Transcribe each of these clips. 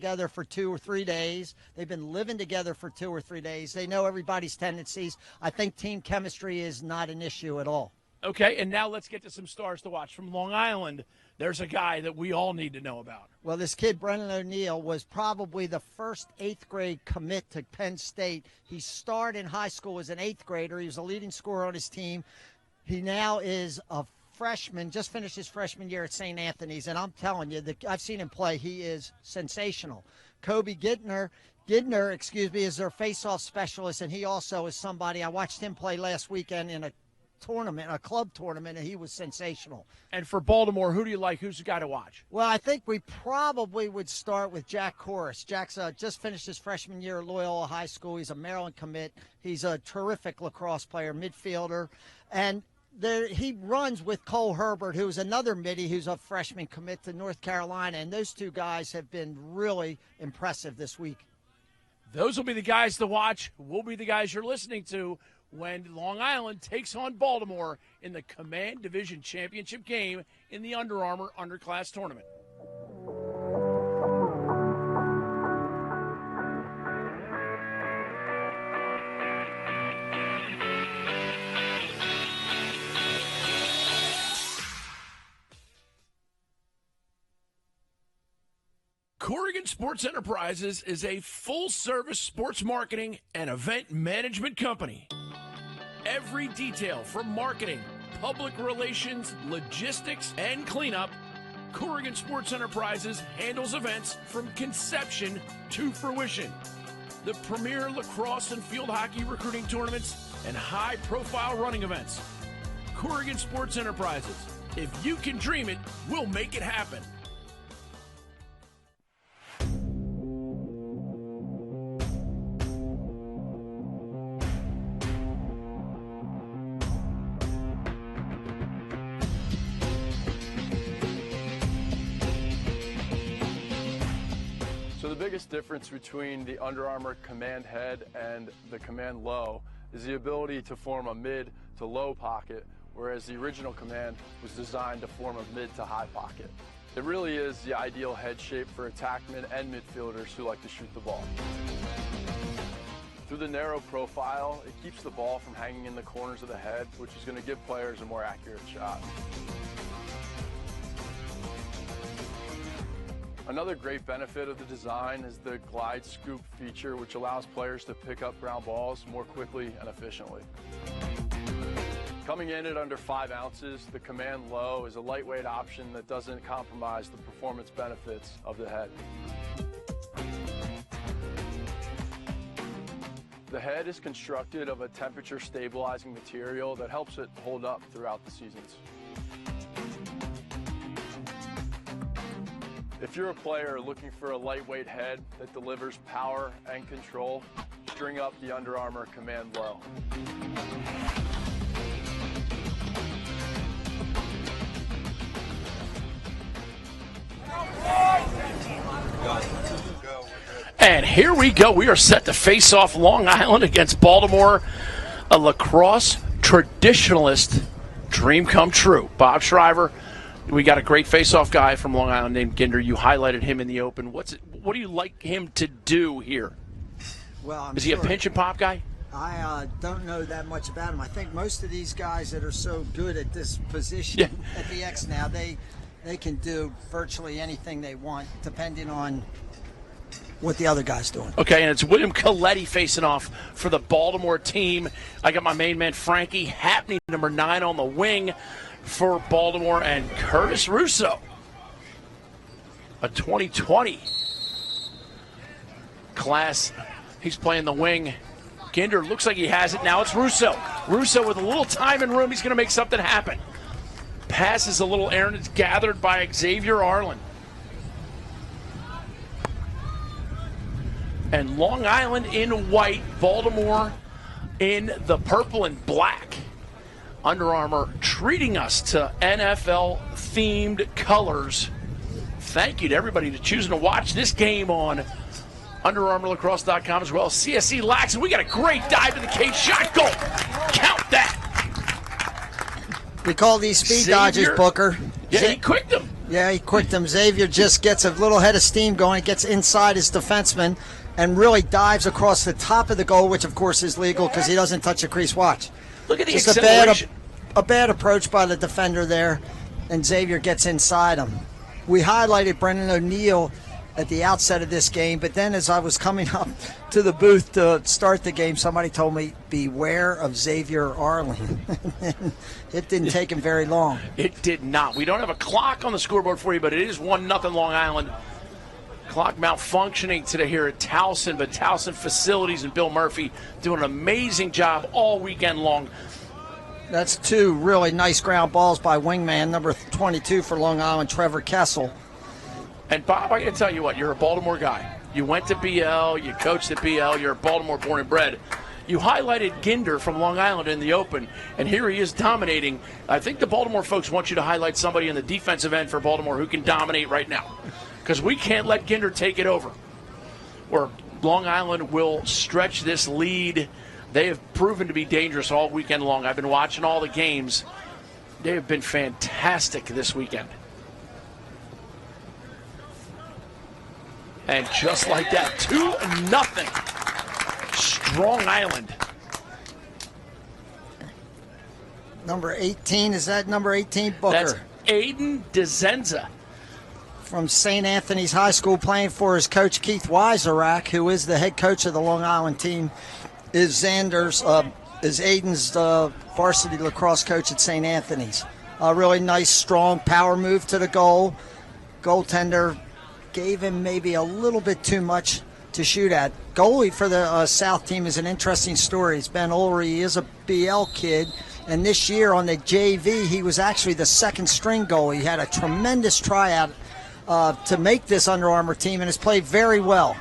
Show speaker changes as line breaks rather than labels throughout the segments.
together for 2 or 3 days. They've been living together for 2 or 3 days. They know everybody's tendencies. I think team chemistry is not an issue at all.
Okay, and now let's get to some stars to watch. From Long Island, there's a guy that we all need to know about.
Well, this kid, Brennan O'Neill, was probably the first 8th grade commit to Penn State. He started in high school as an 8th grader. He was a leading scorer on his team. He now is a freshman, just finished his freshman year at St. Anthony's, and I'm telling you, I've seen him play. He is sensational. Kobe Gidner, is their face-off specialist, and he also is somebody. I watched him play last weekend in a club tournament, and he was sensational.
And for Baltimore, who do you like? Who's the guy to watch?
Well, I think we probably would start with Jack Corris. Jack's just finished his freshman year at Loyola High School. He's a Maryland commit. He's a terrific lacrosse player, midfielder. And he runs with Cole Herbert, who's another middie who's a freshman commit to North Carolina. And those two guys have been really impressive this week.
Those will be the guys to watch. Will be the guys you're listening to when Long Island takes on Baltimore in the Command Division Championship game in the Under Armour Underclass Tournament. Corgan Sports Enterprises is a full-service sports marketing and event management company. Every detail from marketing, public relations, logistics, and cleanup, Corgan Sports Enterprises handles events from conception to fruition. The premier lacrosse and field hockey recruiting tournaments and high-profile running events. Corgan Sports Enterprises. If you can dream it, we'll make it happen.
So the biggest difference between the Under Armour Command Head and the Command Low is the ability to form a mid to low pocket, whereas the original Command was designed to form a mid to high pocket. It really is the ideal head shape for attackmen and midfielders who like to shoot the ball. Through the narrow profile, it keeps the ball from hanging in the corners of the head, which is going to give players a more accurate shot. Another great benefit of the design is the glide scoop feature, which allows players to pick up ground balls more quickly and efficiently. Coming in at under 5 ounces, the Command Low is a lightweight option that doesn't compromise the performance benefits of the head. The head is constructed of a temperature stabilizing material that helps it hold up throughout the seasons. If you're a player looking for a lightweight head that delivers power and control, string up the Under Armour Command Low.
And here we go. We are set to face off Long Island against Baltimore, a lacrosse traditionalist dream come true. Bob Shriver. We got a great face-off guy from Long Island named Ginder. You highlighted him in the open. What do you like him to do here?
Well,
is he a pinch and pop guy?
I don't know that much about him. I think most of these guys that are so good at this position at the X now, they can do virtually anything they want, depending on what the other guy's doing.
Okay, and it's William Coletti facing off for the Baltimore team. I got my main man Frankie Hapney, number 9 on the wing for Baltimore, and Curtis Russo, a 2020 class. He's playing the wing. Ginder looks like he has it. Now it's Russo. Russo with a little time and room. He's going to make something happen. Passes a little errant. It's gathered by Xavier Arlen. And Long Island in white, Baltimore in the purple and black. Under Armour treating us to NFL-themed colors. Thank you to everybody for choosing to watch this game on UnderArmourLacrosse.com as well as CSC Lax. And we got a great dive to the cage. Shot goal. Count that.
We call these speed dodges, Booker.
Yeah, he quicked them.
Yeah, he quicked him. Xavier just gets a little head of steam going. He gets inside his defenseman and really dives across the top of the goal, which, of course, is legal because he doesn't touch a crease. Watch.
Look at the
just
acceleration.
a bad approach by the defender there, and Xavier gets inside him. We highlighted Brendan O'Neill at the outset of this game, but then as I was coming up to the booth to start the game, somebody told me, beware of Xavier Arling. It didn't take him very long.
It did not. We don't have a clock on the scoreboard for you, but it is 1-0 Long Island. Clock malfunctioning today here at Towson, but Towson Facilities and Bill Murphy doing an amazing job all weekend long.
That's two really nice ground balls by wingman, number 22 for Long Island, Trevor Kessel.
And Bob, I got to tell you what, you're a Baltimore guy. You went to BL, you coached at BL, you're a Baltimore born and bred. You highlighted Ginder from Long Island in the Open, and here he is dominating. I think the Baltimore folks want you to highlight somebody in the defensive end for Baltimore who can dominate right now, because we can't let Ginder take it over. Or Long Island will stretch this lead. They have proven to be dangerous all weekend long. I've been watching all the games. They have been fantastic this weekend. And just like that, 2-0. Strong Island.
Number 18, is that number 18, Booker?
That's Aiden DeZenza.
From St. Anthony's High School, playing for his coach Keith Weiserak, who is the head coach of the Long Island team, is Aiden's varsity lacrosse coach at St. Anthony's. A really nice, strong power move to the goal. Goaltender gave him maybe a little bit too much to shoot at. Goalie for the South team is an interesting story. It's Ben Ulrey. He is a BL kid, and this year on the JV, he was actually the second string goalie. He had a tremendous tryout to make this Under Armour team, and has played very well.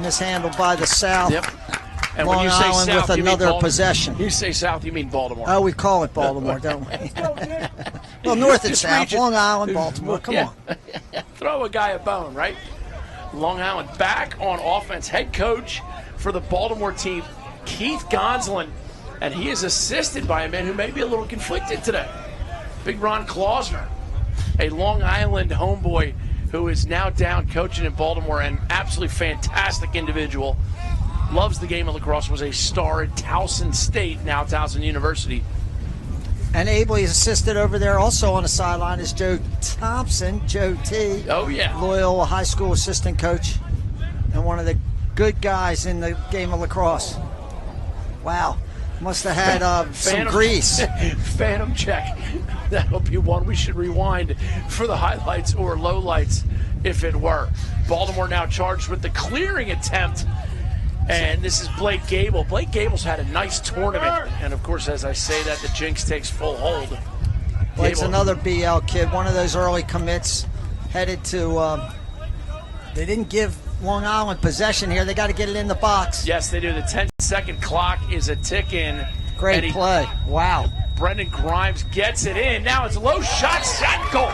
Mishandled by the South.
Yep. And
Long
when you say
Island
South,
with
you
another
mean
possession.
You say South, you mean Baltimore.
Oh, we call it Baltimore, don't we? Well, North and South,
region.
Long Island, Baltimore. Come on.
Throw a guy a bone, right? Long Island back on offense. Head coach for the Baltimore team, Keith Gonsolin, and he is assisted by a man who may be a little conflicted today. Big Ron Klausner, a Long Island homeboy who is now down coaching in Baltimore, and absolutely fantastic individual. Loves the game of lacrosse, was a star at Towson State, now Towson University.
And ably assisted over there also on the sideline is Joe Thompson, Joe T.
Oh, yeah.
Loyola High School assistant coach and one of the good guys in the game of lacrosse. Wow. Must have had some grease.
Phantom check. That'll be one we should rewind for the highlights or lowlights if it were. Baltimore now charged with the clearing attempt. And this is Blake Gable. Blake Gable's had a nice tournament. And, of course, as I say that, the jinx takes full hold.
Blake's another BL kid, one of those early commits, headed to they didn't give Long Island possession here. They got to get it in the box.
Yes, they do. The 10-second clock is a tick-in.
Great play. Wow.
Brendan Grimes gets it in. Now it's a low shot goal.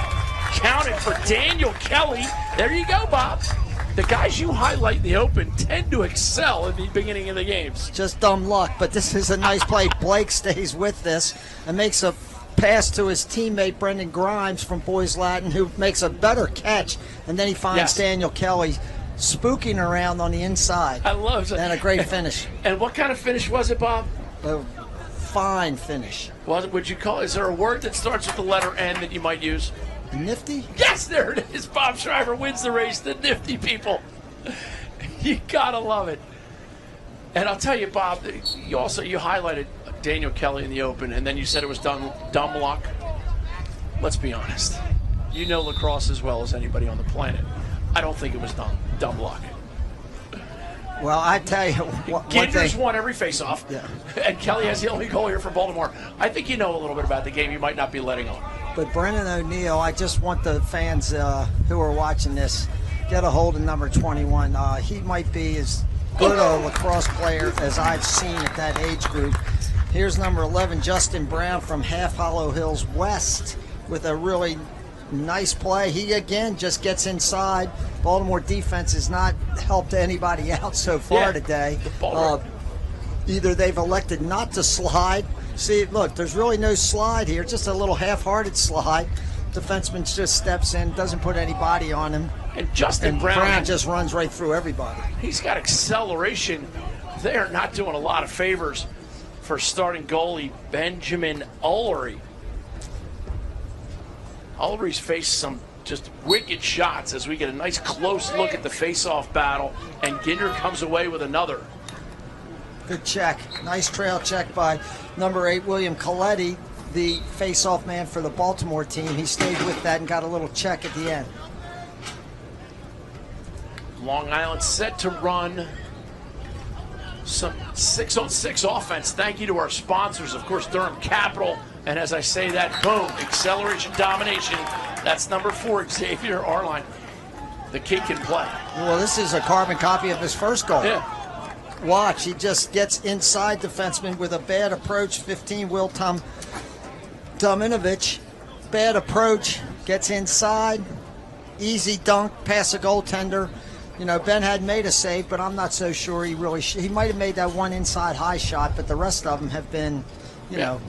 Counted for Daniel Kelly. There you go, Bob. The guys you highlight in the Open tend to excel at the beginning of the games.
Just dumb luck, but this is a nice play. Blake stays with this and makes a pass to his teammate Brendan Grimes from Boys Latin, who makes a better catch, and then he finds Daniel Kelly spooking around on the inside.
I love it.
And a great finish.
And what kind of finish was it, Bob?
A fine finish.
Would you call? Is there a word that starts with the letter N that you might use?
Nifty?
Yes, there it is. Bob Shriver wins the race. The nifty people. You gotta love it. And I'll tell you, Bob, you highlighted Daniel Kelly in the Open, and then you said it was dumb luck. Let's be honest. You know lacrosse as well as anybody on the planet. I don't think it was dumb luck.
Well, I tell you,
Ginder's won every face-off, and Kelly has the only goal here for Baltimore. I think you know a little bit about the game you might not be letting on.
But Brendan O'Neill, I just want the fans who are watching this, get a hold of number 21. He might be as good a lacrosse player as I've seen at that age group. Here's number 11, Justin Brown from Half Hollow Hills West, with a really nice play. He, again, just gets inside. Baltimore defense has not helped anybody out so far today. Either they've elected not to slide. See, look, there's really no slide here, just a little half-hearted slide. defenseman just steps in, doesn't put any body on him.
And Justin
And
Brown
just runs right through everybody.
He's got acceleration. They are not doing a lot of favors for starting goalie Benjamin Ullery. Ullery's faced some just wicked shots as we get a nice close look at the face-off battle, and Ginder comes away with another.
Good check. Nice trail check by number 8, William Coletti, the face-off man for the Baltimore team. He stayed with that and got a little check at the end.
Long Island set to run some 6-on-6 offense. Thank you to our sponsors, of course, Durham Capital. And as I say that, boom, acceleration, domination. That's number 4, Xavier Arline. The kid can play.
Well, this is a carbon copy of his first goal.
Yeah.
Watch, he just gets inside defenseman with a bad approach. 15, Will Dominovich. Bad approach, gets inside. Easy dunk, past a goaltender. You know, Ben had made a save, but I'm not so sure he really he might have made that one inside high shot, but the rest of them have been, you know,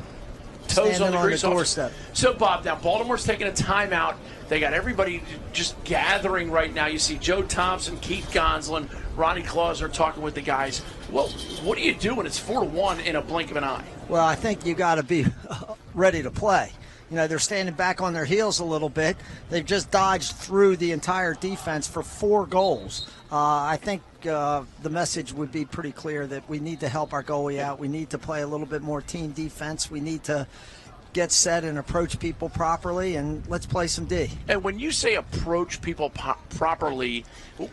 toes
standing
on the
doorstep.
So, Bob, now Baltimore's taking a timeout. They got everybody just gathering right now. You see Joe Thompson, Keith Gonsolin, Ronnie Claus are talking with the guys. Well, what do you do when it's 4-1 in a blink of an eye?
Well, I think you got to be ready to play. You know, they're standing back on their heels a little bit. They've just dodged through the entire defense for 4 goals. I think the message would be pretty clear that we need to help our goalie out. We need to play a little bit more team defense. We need to get set and approach people properly, and let's play some D.
And when you say approach people properly,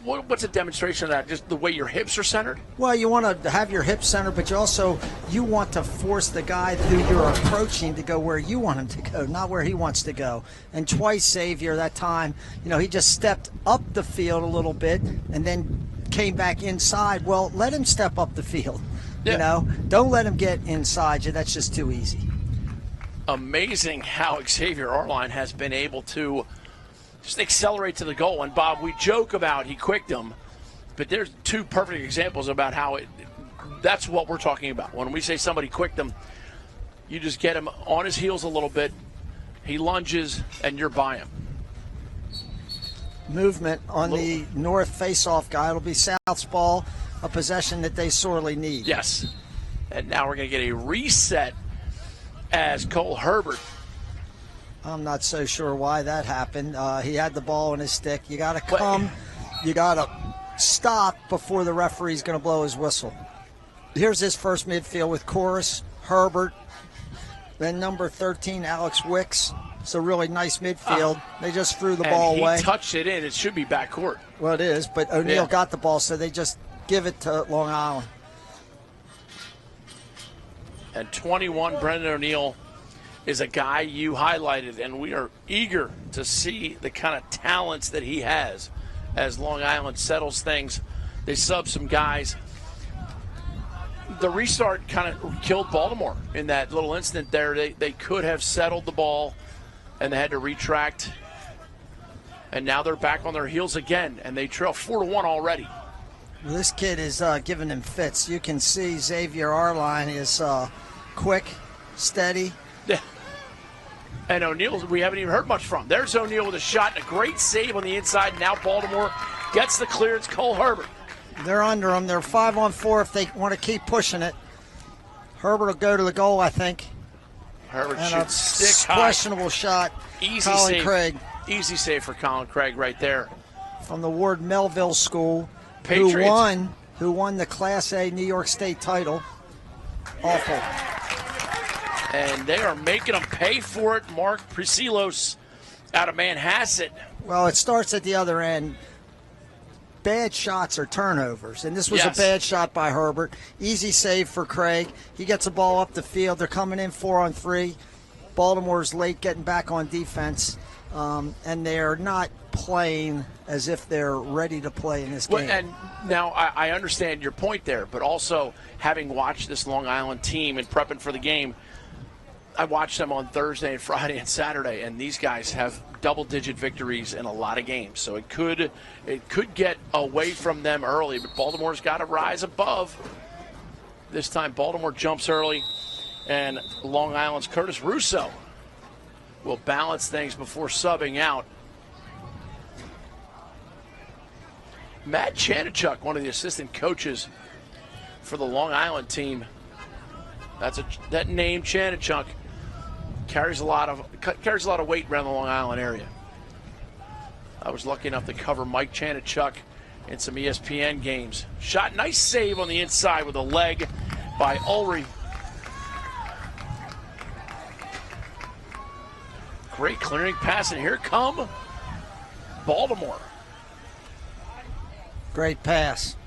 what's a demonstration of that? Just the way your hips are centered?
Well, you want to have your hips centered, but you want to force the guy who you're approaching to go where you want him to go, not where he wants to go. And twice Xavier that time, you know, he just stepped up the field a little bit and then came back inside. Well, let him step up the field.
Yeah.
You know, don't let him get inside you. That's just too easy.
Amazing how Xavier Arline has been able to just accelerate to the goal. And, Bob, we joke about he quicked him, but there's 2 perfect examples about how that's what we're talking about. When we say somebody quicked him, you just get him on his heels a little bit, he lunges, and you're by him.
Movement on the north face-off guy. It'll be South's ball, a possession that they sorely need.
Yes. And now we're going to get a reset as Cole Herbert.
I'm not so sure why that happened. He had the ball in his stick. You got to come. You got to stop before the referee's going to blow his whistle. Here's his first midfield with Chorus, Herbert, then number 13, Alex Wicks. It's a really nice midfield. They just threw the ball away.
He touched it in. It should be backcourt.
Well, it is, but O'Neal got the ball, so they just give it to Long Island.
And 21, Brendan O'Neal, is a guy you highlighted, and we are eager to see the kind of talents that he has as Long Island settles things. They sub some guys. The restart kind of killed Baltimore in that little incident there. They could have settled the ball, and they had to retract. And now they're back on their heels again, and they trail 4-1 already.
Well, this kid is giving him fits. You can see Xavier Arline is quick, steady.
Yeah. And O'Neal, we haven't even heard much from. There's O'Neal with a shot and a great save on the inside. Now Baltimore gets the clearance. Cole Herbert.
They're under him. They're 5-on-4 if they want to keep pushing it. Herbert will go to the goal, I think.
Herbert
and
shoots stick high.
Questionable shot.
Easy
Colin
save.
Craig.
Easy save for Colin Craig right there.
From the Ward Melville School,
Patriots.
who won the Class A New York State title. Awful.
And they are making them pay for it. Mark Prisilos out of Manhasset.
Well, it starts at the other end. Bad shots are turnovers, and this was a bad shot by Herbert. Easy save for Craig. He gets the ball up the field. They're coming in 4-on-3. Baltimore's late getting back on defense, and they're not playing as if they're ready to play in this game.
And now I understand your point there, but also having watched this Long Island team and prepping for the game, I watched them on Thursday and Friday and Saturday, and these guys have double-digit victories in a lot of games. So it could get away from them early, but Baltimore's got to rise above. This time Baltimore jumps early, and Long Island's Curtis Russo will balance things before subbing out. Matt Chanichuk, one of the assistant coaches for the Long Island team. That name, Chanichuk, carries a lot of weight around the Long Island area. I was lucky enough to cover Mike Chanichuk in some ESPN games. Shot, nice save on the inside with a leg by Ulrich. Great clearing pass, and here come Baltimore.
Great pass.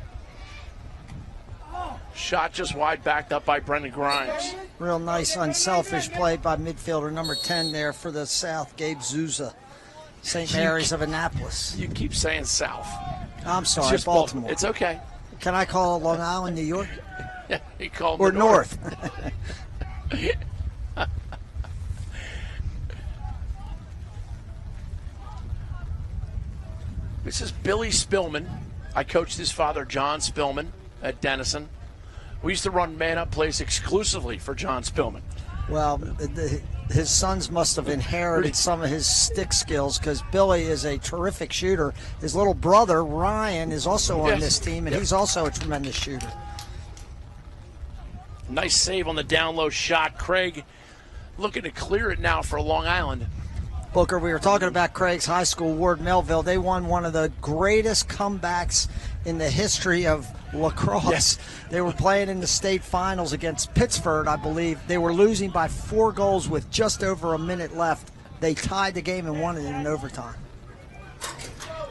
Shot just wide, backed up by Brendan Grimes.
Real nice, unselfish play by midfielder number 10 there for the South, Gabe Zouza, St. Mary's of Annapolis.
You keep saying South.
I'm sorry, Baltimore.
It's okay.
Can I call Long Island, New York?
Yeah, he called
or
the
North.
This is Billy Spillman. I coached his father, John Spillman, at Denison. We used to run man-up plays exclusively for John Spillman.
Well, his sons must have inherited some of his stick skills because Billy is a terrific shooter. His little brother, Ryan, is also on this team, and he's also a tremendous shooter.
Nice save on the down-low shot. Craig looking to clear it now for Long Island.
Booker, we were talking about Craig's high school, Ward Melville. They won one of the greatest comebacks in the history of lacrosse.
Yes.
They were playing in the state finals against Pittsford, I believe. They were losing by 4 goals with just over a minute left. They tied the game and won it in overtime.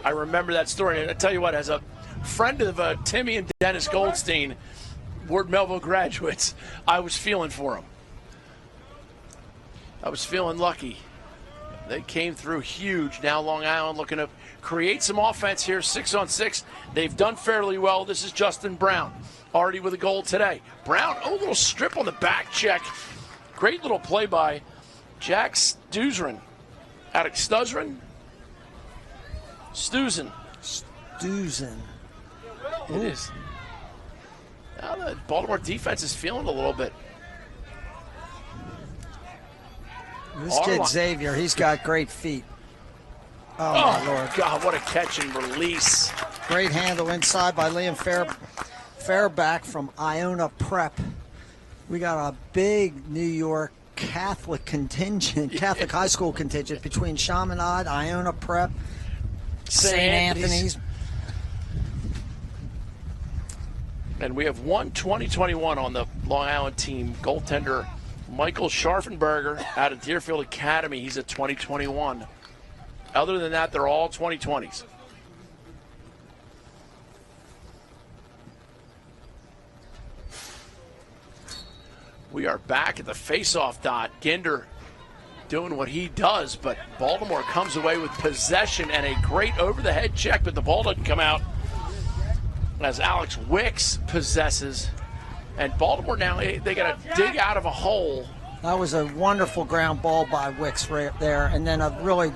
I remember that story. And I tell you what, as a friend of Timmy and Dennis Goldstein, Ward Melville graduates, I was feeling for them. I was feeling lucky. They came through huge. Now Long Island looking to create some offense here, 6-on-6. They've done fairly well. This is Justin Brown, already with a goal today. Brown, a little strip on the back check. Great little play by Jack Stuzren. Stuzren? Stuzren. It is. Now the Baltimore defense is feeling a little bit.
This kid, Xavier, he's got great feet. Oh, my Lord.
God, what a catch and release.
Great handle inside by Liam Fairback from Iona Prep. We got a big New York Catholic contingent, Catholic high school contingent between Chaminade, Iona Prep, St. Anthony's.
And we have one 2021 on the Long Island team, goaltender Michael Scharfenberger out of Deerfield Academy. He's a 2021. Other than that, they're all 2020s. We are back at the face-off dot. Ginder doing what he does, but Baltimore comes away with possession and a great over-the-head check, but the ball doesn't come out as Alex Wicks possesses. And Baltimore now, they got to dig out of a hole.
That was a wonderful ground ball by Wicks right there, and then a really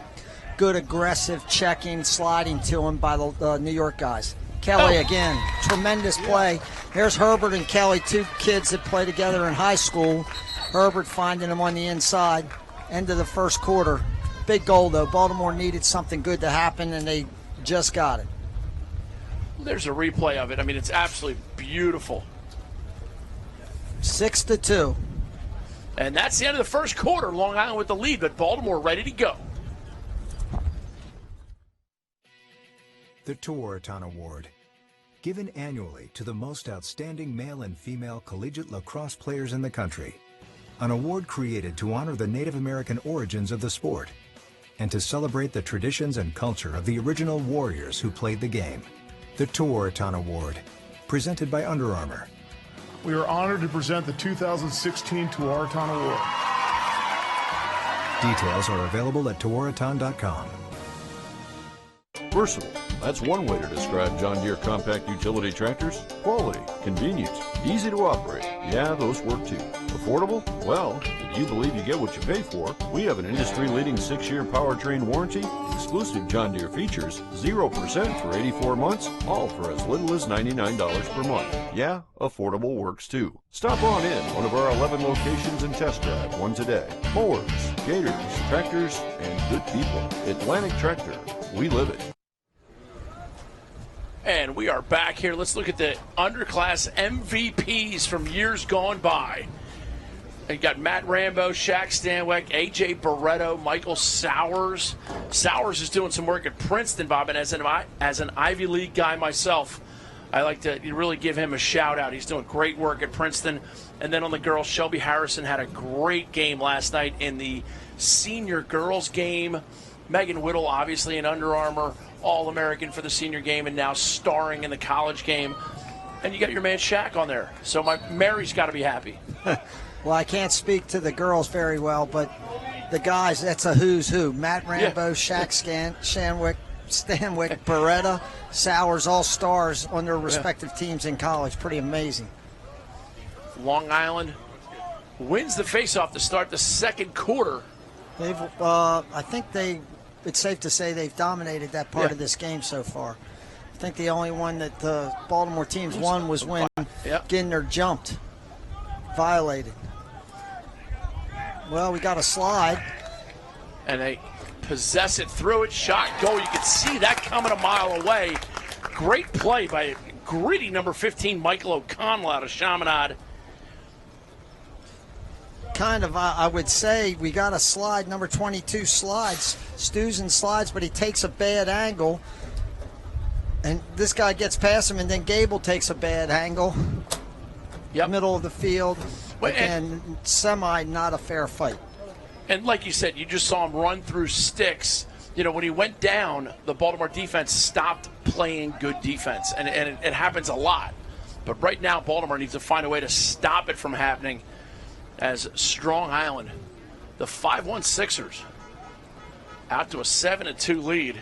good aggressive checking, sliding to him by the New York guys. Kelly again, tremendous play. There's Herbert and Kelly, 2 kids that play together in high school. Herbert finding them on the inside. End of the first quarter. Big goal, though. Baltimore needed something good to happen, and they just got it.
There's a replay of it. I mean, it's absolutely beautiful.
6-2.
And that's the end of the first quarter. Long Island with the lead, but Baltimore ready to go.
The Tewaaraton Award, given annually to the most outstanding male and female collegiate lacrosse players in the country. An award created to honor the Native American origins of the sport and to celebrate the traditions and culture of the original warriors who played the game. The Tewaaraton Award, presented by Under Armour.
We are honored to present the 2016 Tewaaraton Award.
Details are available at tewaaraton.com.
Versatile, That's one way to describe John Deere compact utility tractors. Quality, convenience, easy to operate. Yeah, those work too. Affordable? Well, if you believe you get what you pay for, we have an industry-leading 6-year powertrain warranty, exclusive John Deere features, 0% for 84 months, all for as little as $99 per month. Yeah, affordable works too. Stop on in one of our 11 locations and test drive one today. Mowers, gators, tractors, and good people. Atlantic Tractor. We live it.
And we are back here. Let's look at the underclass MVPs from years gone by. You got Matt Rambo, Shaq Stanwyck, A.J. Barretto, Michael Sowers. Sowers is doing some work at Princeton, Bob, and as an Ivy League guy myself, I like to really give him a shout-out. He's doing great work at Princeton. And then on the girls, Shelby Harrison had a great game last night in the senior girls game. Megan Whittle, obviously, in Under Armour, All-American for the senior game and now starring in the college game. And you got your man Shaq on there. So Mary's got to be happy.
Well, I can't speak to the girls very well, but the guys, that's a who's who. Matt Rambo, Shaq Stanwyck, Barretta, Sowers, all stars on their respective teams in college. Pretty amazing.
Long Island wins the faceoff to start the second quarter.
They've, it's safe to say they've dominated that part of this game so far. I think the only one that the Baltimore teams won was when Gindner jumped, violated. Well, we got a slide.
And they possess it, through it, shot, goal. You can see that coming a mile away. Great play by gritty number 15, Michael O'Connell out of Chaminade.
Kind of, I would say we got a slide, number 22 slides. Stuzen slides, but he takes a bad angle. And this guy gets past him, and then Gable takes a bad angle. Middle of the field. Again, semi not a fair fight.
And like you said, you just saw him run through sticks. You know, when he went down, the Baltimore defense stopped playing good defense. And it happens a lot. But right now, Baltimore needs to find a way to stop it from happening. As Strong Island, the 5-1 Sixers, out to a 7-2 lead.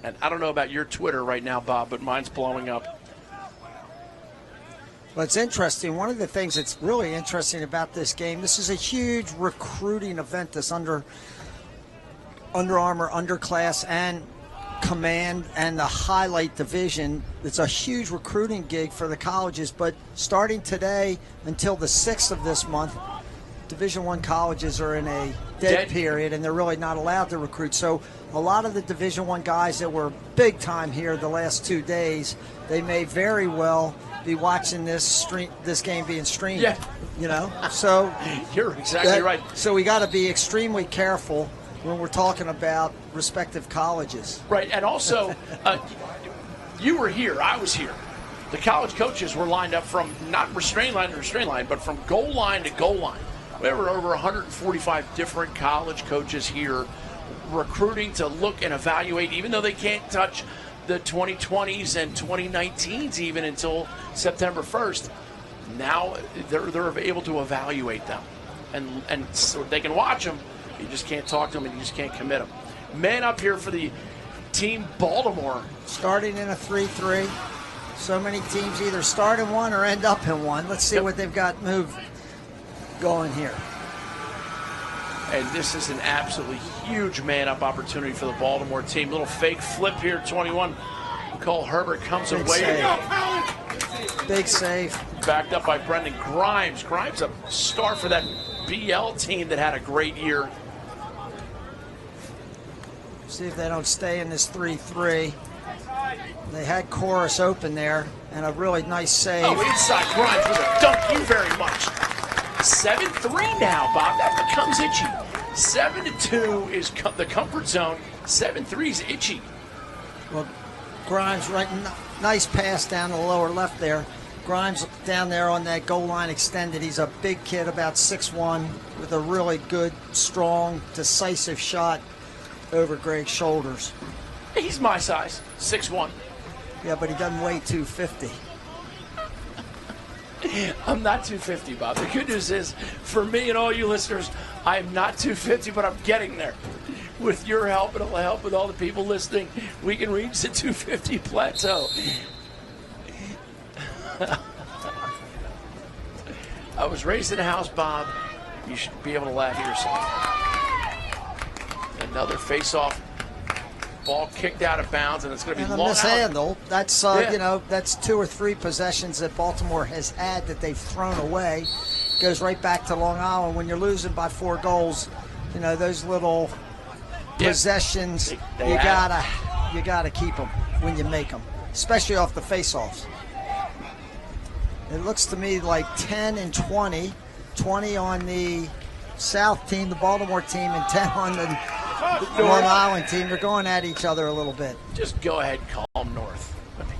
And I don't know about your Twitter right now, Bob, but mine's blowing up.
Well, it's interesting. One of the things that's really interesting about this game, this is a huge recruiting event, this Under Armour, Underclass, and Command and the Highlight Division. It's a huge recruiting gig for the colleges, but starting today until the 6th of this month, Division I colleges are in a dead period, and they're really not allowed to recruit. So a lot of the Division I guys that were big time here the last 2 days, they may very well be watching this game being streamed.
Yeah.
You know, so
you're exactly right.
So we got to be extremely careful when we're talking about respective colleges.
Right, and also, you were here, I was here. The college coaches were lined up from not restraint line to restraint line, but from goal line to goal line. There were over 145 different college coaches here recruiting to look and evaluate, even though they can't touch the 2020s and 2019s even until September 1st. Now they're able to evaluate them, and so they can watch them. You just can't talk to them, and you just can't commit them. Man up here for the team Baltimore.
Starting in a 3-3. So many teams either start in one or end up in one. Let's see what they've got going here.
And this is an absolutely huge man-up opportunity for the Baltimore team. Little fake flip here, 21. Cole Herbert comes
Big
away.
Save. Big save.
Backed up by Brendan Grimes. Grimes a star for that BL team that had a great year.
See if they don't stay in this 3-3. They had Chorus open there, and a really nice save.
Oh, inside Grimes with a dunk. You very much. 7-3 now, Bob. That becomes itchy. 7-2 is the comfort zone. 7-3 is itchy.
Well, Grimes, nice pass down the lower left there. Grimes down there on that goal line extended. He's a big kid, about 6'1", with a really good, strong, decisive shot over Greg's shoulders.
He's my size, 6'1".
Yeah, but he doesn't weigh 250.
I'm not 250, Bob. The good news is, for me and all you listeners, I am not 250, but I'm getting there. With your help and the help with all the people listening, we can reach the 250 plateau. I was raised in a house, Bob. You should be able to laugh at yourself. Another face-off. Ball kicked out of bounds, and it's going to be
and
long
a mishandle. That's
yeah.
That's 2 or 3 possessions that Baltimore has had that they've thrown away. Goes right back to Long Island. When you're losing by 4 goals, those little possessions, you gotta keep them when you make them, especially off the face-offs. It looks to me like 10 and 20 on the South team, the Baltimore team, and 10 on the Long Island team. They're going at each other a little bit.
Just go ahead and call them North.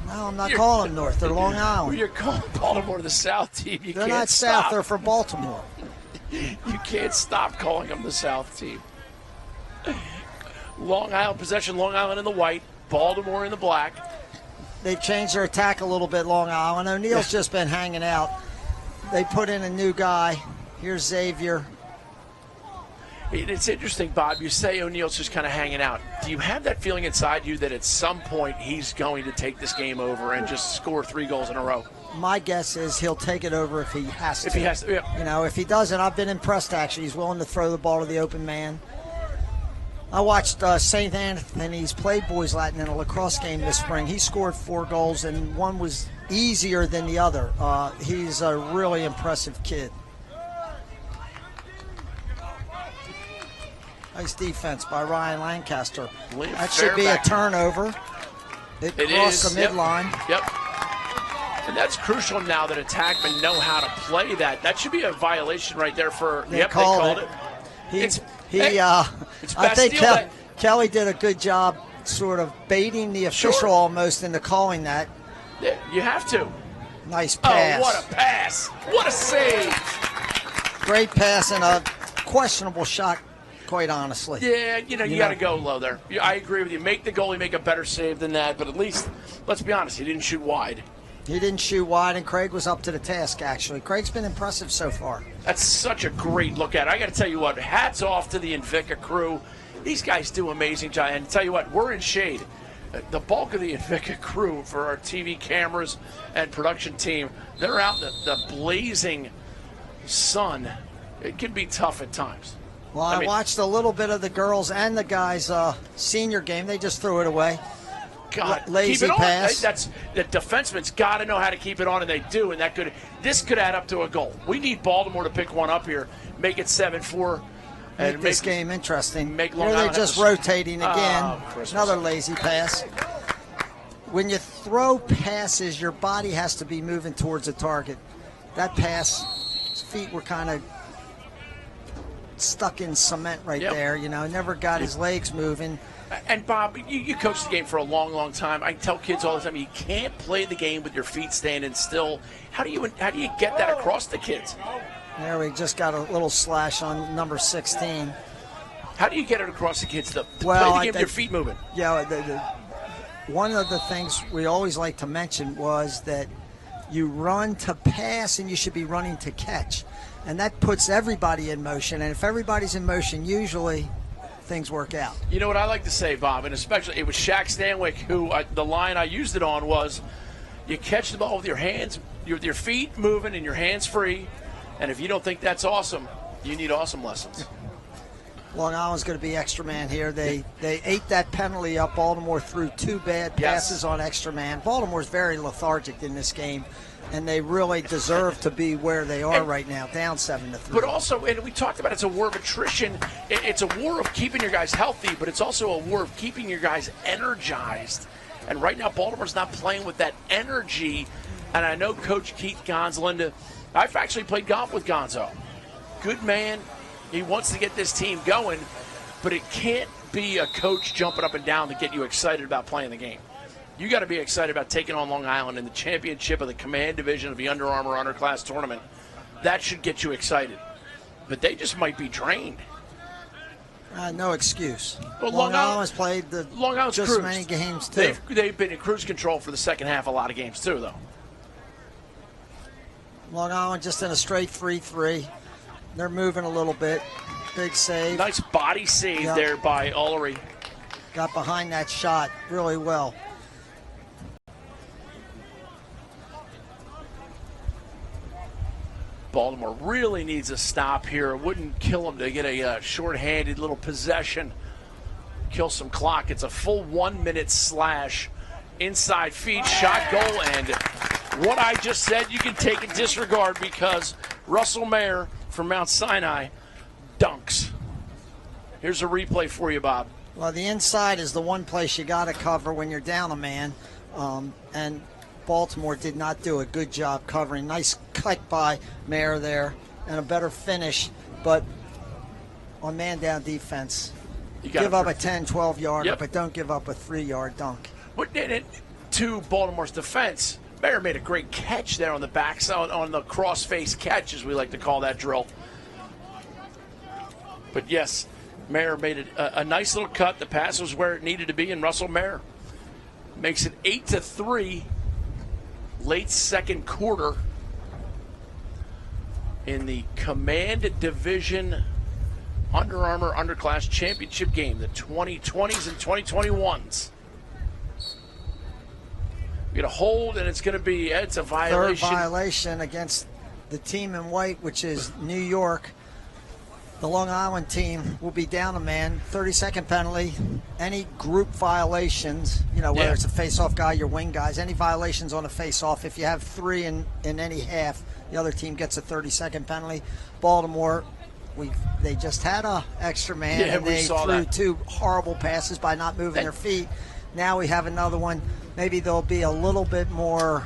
No, I'm not calling them North. They're Long Island.
You're calling Baltimore the South team.
They're not South. They're from Baltimore.
You can't stop calling them the South team. Long Island possession, Long Island in the white, Baltimore in the black.
They've changed their attack a little bit, Long Island. O'Neal's just been hanging out. They put in a new guy. Here's Xavier.
It's interesting, Bob. You say O'Neal's just kind of hanging out. Do you have that feeling inside you that at some point he's going to take this game over and just score 3 goals in a row?
My guess is he'll take it over if he has to.
If he has to, yeah.
If he doesn't, I've been impressed, actually. He's willing to throw the ball to the open man. I watched St. Anthony's play Boys Latin in a lacrosse game this spring. He scored 4 goals, and one was easier than the other. He's a really impressive kid. Nice defense by Ryan Lancaster. That should be a turnover. It crossed the midline.
Yep. And that's crucial now that attackmen know how to play that. That should be a violation right there for.
They called it. I think Kelly did a good job sort of baiting the official almost into calling that.
Yeah, you have to.
Nice pass.
Oh, what a pass. What a save.
Great pass and a questionable shot, quite honestly.
Yeah, you got to go low there. I agree with you. Make the goalie make a better save than that, but at least, let's be honest, he didn't shoot wide.
He didn't shoot wide, and Craig was up to the task, actually. Craig's been impressive so far.
That's such a great look at it. I got to tell you what, hats off to the Invicta crew. These guys do amazing job. And tell you what, we're in shade. The bulk of the Invicta crew for our TV cameras and production team, they're out in the blazing sun. It can be tough at times.
Well, I watched a little bit of the girls and the guys' senior game. They just threw it away.
God,
lazy
keep it
pass.
That's the defenseman's got to know how to keep it on, and they do. And this could add up to a goal. We need Baltimore to pick one up here, make it 7-4, and
make this game interesting.
Make Long
Here
Island
they're just rotating again.
Christmas.
Another lazy pass. When you throw passes, your body has to be moving towards a target. That pass, his feet were kind of stuck in cement right there. Never got his legs moving.
And Bob, you coached the game for a long, long time. I tell kids all the time, you can't play the game with your feet standing still. How do you get that across the kids?
There, we just got a little slash on number 16.
How do you get it across the kids to play the game with your feet moving?
Yeah, one of the things we always like to mention was that you run to pass and you should be running to catch. And that puts everybody in motion. And if everybody's in motion, usually things work out.
You know what I like to say, Bob, and especially it was Shaq Stanwyck who the line I used it on was, you catch the ball with your hands, with your feet moving and your hands free, and if you don't think that's awesome, you need awesome lessons.
Long Island's going to be extra man here. They ate that penalty up. Baltimore threw 2 bad passes on extra man. Baltimore's very lethargic in this game, and they really deserve to be where they are right now, down 7-3.
But also, and we talked about it's a war of attrition. It's a war of keeping your guys healthy, but it's also a war of keeping your guys energized. And right now, Baltimore's not playing with that energy. And I know Coach Keith Gonsolinda, I've actually played golf with Gonzo. Good man. He wants to get this team going, but it can't be a coach jumping up and down to get you excited about playing the game. You got to be excited about taking on Long Island in the championship of the Command Division of the Under Armour Underclass tournament. That should get you excited. But they just might be drained.
No excuse.
Well,
Long Island's played just
cruised.
Many games, too.
They've been in cruise control for the second half a lot of games, too, though.
Long Island just in a straight 3-3. They're moving a little bit. Big save.
Nice body save there by Ullery.
Got behind that shot really well.
Baltimore really needs a stop here. It wouldn't kill them to get a short-handed little possession. Kill some clock. It's a full 1 minute slash. Inside feed, shot, goal, and what I just said you can take and disregard because Russell Mayer from Mount Sinai dunks. Here's a replay for you, Bob.
Well, the inside is the one place you got to cover when you're down a man, and Baltimore did not do a good job covering. Nice cut by Mayer there and a better finish, but on man-down defense, you give up a 10, 12-yarder, but don't give up a 3-yard dunk.
But to Baltimore's defense, Mayer made a great catch there on the backside, on the cross-face catch, as we like to call that drill. But yes, Mayer made it a nice little cut. The pass was where it needed to be, and Russell Mayer makes it 8-3, late second quarter in the Command Division Under Armour Underclass Championship game, the 2020s and 2021s. We get a hold, and it's going to be, it's a violation.
Third violation against the team in white, which is New York. The Long Island team will be down a man, 30-second penalty. Any group violations, whether it's a face-off guy, your wing guys, any violations on a face-off, if you have 3 in any half, the other team gets a 30-second penalty. Baltimore, they just had a extra man, and they threw 2 horrible passes by not moving their feet. Now we have another one. Maybe they'll be a little bit more,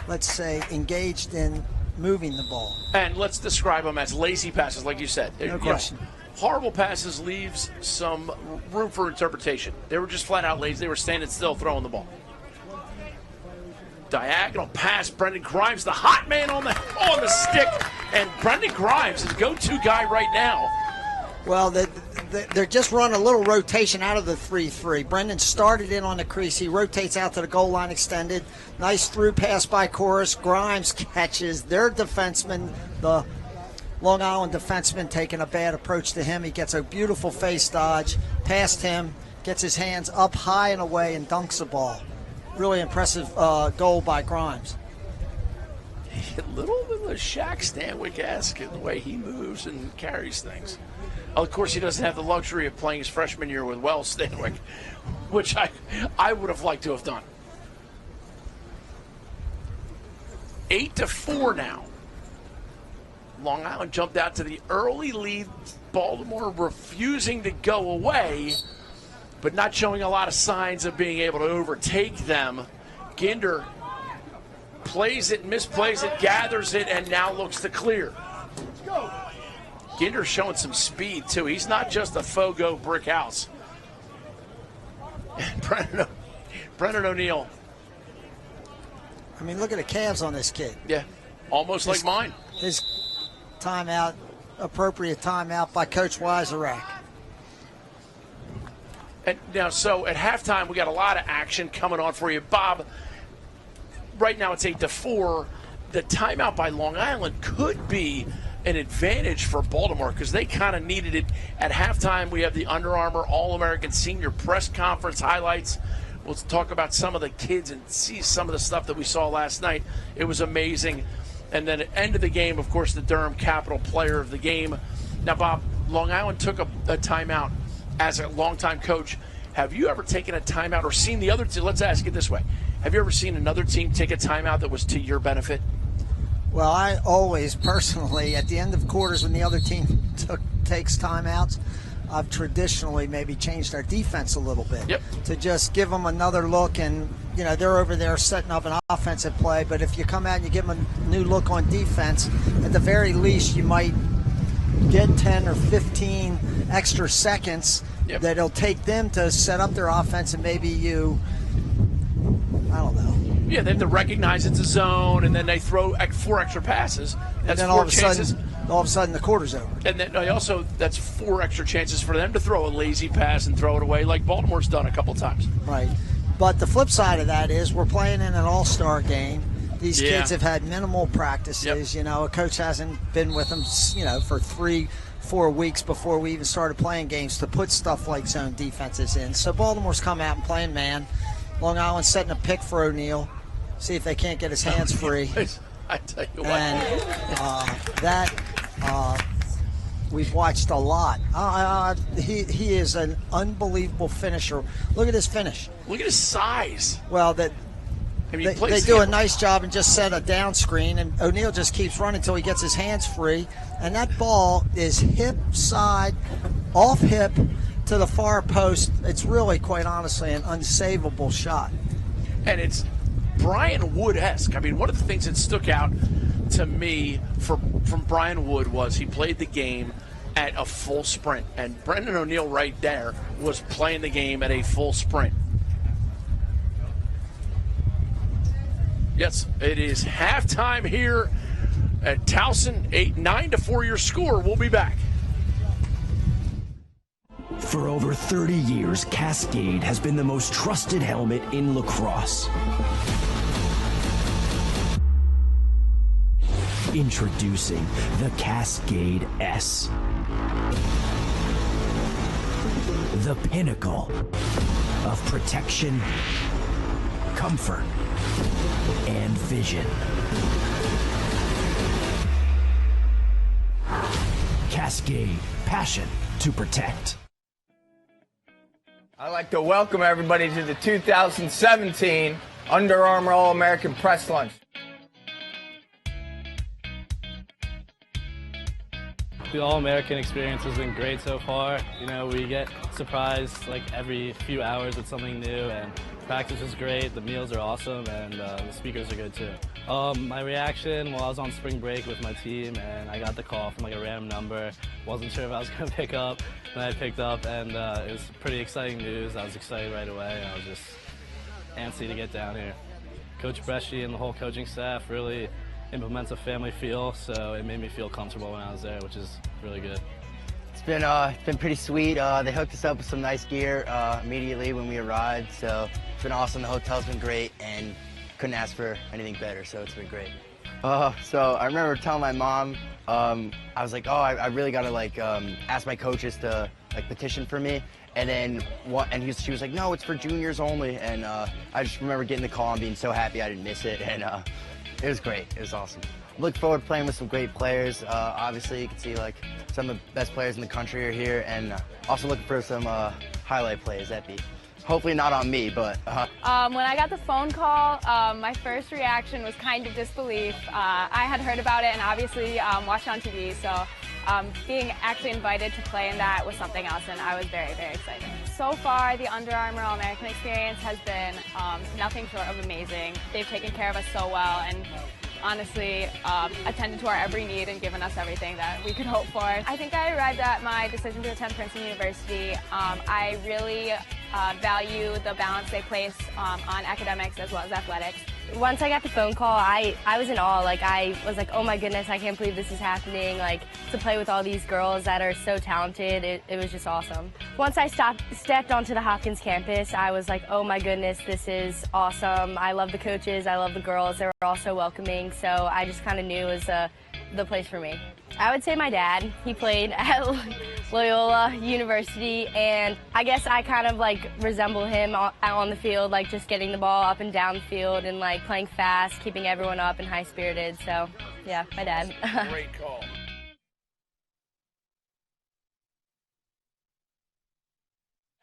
let's say, engaged in moving the ball.
And let's describe them as lazy passes, like you said.
No question.
Horrible passes leaves some room for interpretation. They were just flat out lazy. They were standing still throwing the ball. Diagonal pass, Brendan Grimes, the hot man on the stick. And Brendan Grimes is go-to guy right now.
Well, they're just running a little rotation out of the 3-3. Brendan started in on the crease. He rotates out to the goal line extended. Nice through pass by Chorus. Grimes catches. Their defenseman, the Long Island defenseman, taking a bad approach to him. He gets a beautiful face dodge past him, gets his hands up high and away, and dunks the ball. Really impressive goal by Grimes.
A little bit of a Shaq Stanwyck-esque in the way he moves and carries things. Of course, he doesn't have the luxury of playing his freshman year with Wells Stanwyck, which I would have liked to have done. 8-4 now. Long Island jumped out to the early lead. Baltimore refusing to go away, but not showing a lot of signs of being able to overtake them. Ginder plays it, misplays it, gathers it, and now looks to clear. Ginder's showing some speed, too. He's not just a Fogo brick house. Brennan O'Neill.
I mean, look at the calves on this kid.
Yeah, almost like mine.
His timeout, appropriate timeout by Coach Wiserak.
And now, so at halftime, we got a lot of action coming on for you. Bob, right now it's 8-4. The timeout by Long Island could be an advantage for Baltimore because they kind of needed it. At halftime, we have the Under Armour All-American Senior Press Conference highlights. We'll talk about some of the kids and see some of the stuff that we saw last night. It was amazing. And then at the end of the game, of course, the Durham Capital Player of the Game. Now, Bob, Long Island took a timeout as a longtime coach. Have you ever taken a timeout or seen the other team? Let's ask it this way. Have you ever seen another team take a timeout that was to your benefit?
Well, I always, personally, at the end of quarters when the other team takes timeouts, I've traditionally maybe changed our defense a little bit to just give them another look. And, they're over there setting up an offensive play. But if you come out and you give them a new look on defense, at the very least you might get 10 or 15 extra seconds that it'll take them to set up their offense, and maybe I don't know.
Yeah, they have to recognize it's a zone, and then they throw 4 extra passes. That's
and then
4 chances.
All of a sudden, the quarter's over.
And then that's 4 extra chances for them to throw a lazy pass and throw it away, like Baltimore's done a couple times.
Right. But the flip side of that is we're playing in an all-star game. These kids have had minimal practices. A coach hasn't been with them, for 4 weeks before we even started playing games to put stuff like zone defenses in. So Baltimore's come out and playing man. Long Island's setting a pick for O'Neal, see if they can't get his hands free.
I tell you what.
And we've watched a lot. He is an unbelievable finisher. Look at his finish.
Look at his size.
Well, they do a nice job and just set a down screen, and O'Neal just keeps running until he gets his hands free. And that ball is hip side, off hip to the far post. It's really, quite honestly, an unsavable shot.
And it's Brian Wood-esque. I mean, one of the things that stuck out to me from Brian Wood was he played the game at a full sprint. And Brendan O'Neal right there was playing the game at a full sprint. Yes, it is halftime here at Towson. 9-4 your score. We'll be back.
For over 30 years, Cascade has been the most trusted helmet in lacrosse. Introducing the Cascade S. The pinnacle of protection, comfort, and vision. Cascade, passion to protect.
I'd like to welcome everybody to the 2017 Under Armour All-American Press Lunch.
The All-American experience has been great so far. You know, we get surprised like every few hours with something new, and practice is great, the meals are awesome, and the speakers are good too. My reaction, well, I was on spring break with my team, and I got the call from like a random number. Wasn't sure if I was going to pick up, and I picked up, and it was pretty exciting news. I was excited right away. I was just antsy to get down here. Coach Bresci and the whole coaching staff really implements a family feel, so it made me feel comfortable when I was there, which is really good.
It's been pretty sweet. They hooked us up with some nice gear immediately when we arrived, so it's been awesome. The hotel's been great, and couldn't ask for anything better, so it's been great. So I remember telling my mom, I was like, oh, I really gotta like ask my coaches to like petition for me, and then she was like, no, it's for juniors only, and I just remember getting the call and being so happy I didn't miss it, and it was great. It was awesome. Look forward to playing with some great players. Obviously, you can see like some of the best players in the country are here, and also looking for some highlight plays. That'd be hopefully not on me, but.
When I got the phone call, my first reaction was kind of disbelief. I had heard about it and obviously watched it on TV, so being actually invited to play in that was something else, and I was very, very excited. So far, the Under Armour All-American experience has been nothing short of amazing. They've taken care of us so well, and honestly attended to our every need and given us everything that we could hope for. I think I arrived at my decision to attend Princeton University. I really value the balance they place on academics as well as athletics.
Once I got the phone call, I was in awe. Like, I was like, oh my goodness, I can't believe this is happening. Like, to play with all these girls that are so talented, it was just awesome. Once I stepped onto the Hopkins campus, I was like, oh my goodness, this is awesome. I love the coaches, I love the girls, they were all so welcoming, so I just kind of knew it was the place for me. I would say my dad. He played at Loyola University, and I guess I kind of like resemble him out on the field, like just getting the ball up and down the field and like playing fast, keeping everyone up and high-spirited. So, yeah, my dad.
Great call.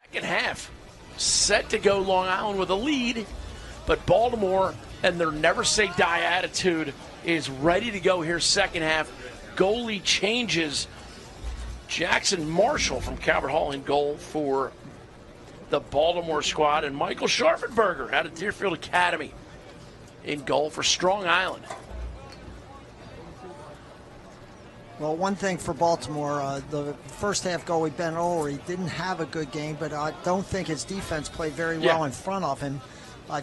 Second half, set to go Long Island with a lead, but Baltimore and their never-say-die attitude is ready to go here second half. Goalie changes. Jackson Marshall from Calvert Hall in goal for the Baltimore squad, and Michael Scharfenberger out of Deerfield Academy in goal for Strong Island.
Well, one thing for Baltimore, the first half goalie Ben Ulrey didn't have a good game, but I don't think his defense played very well in front of him.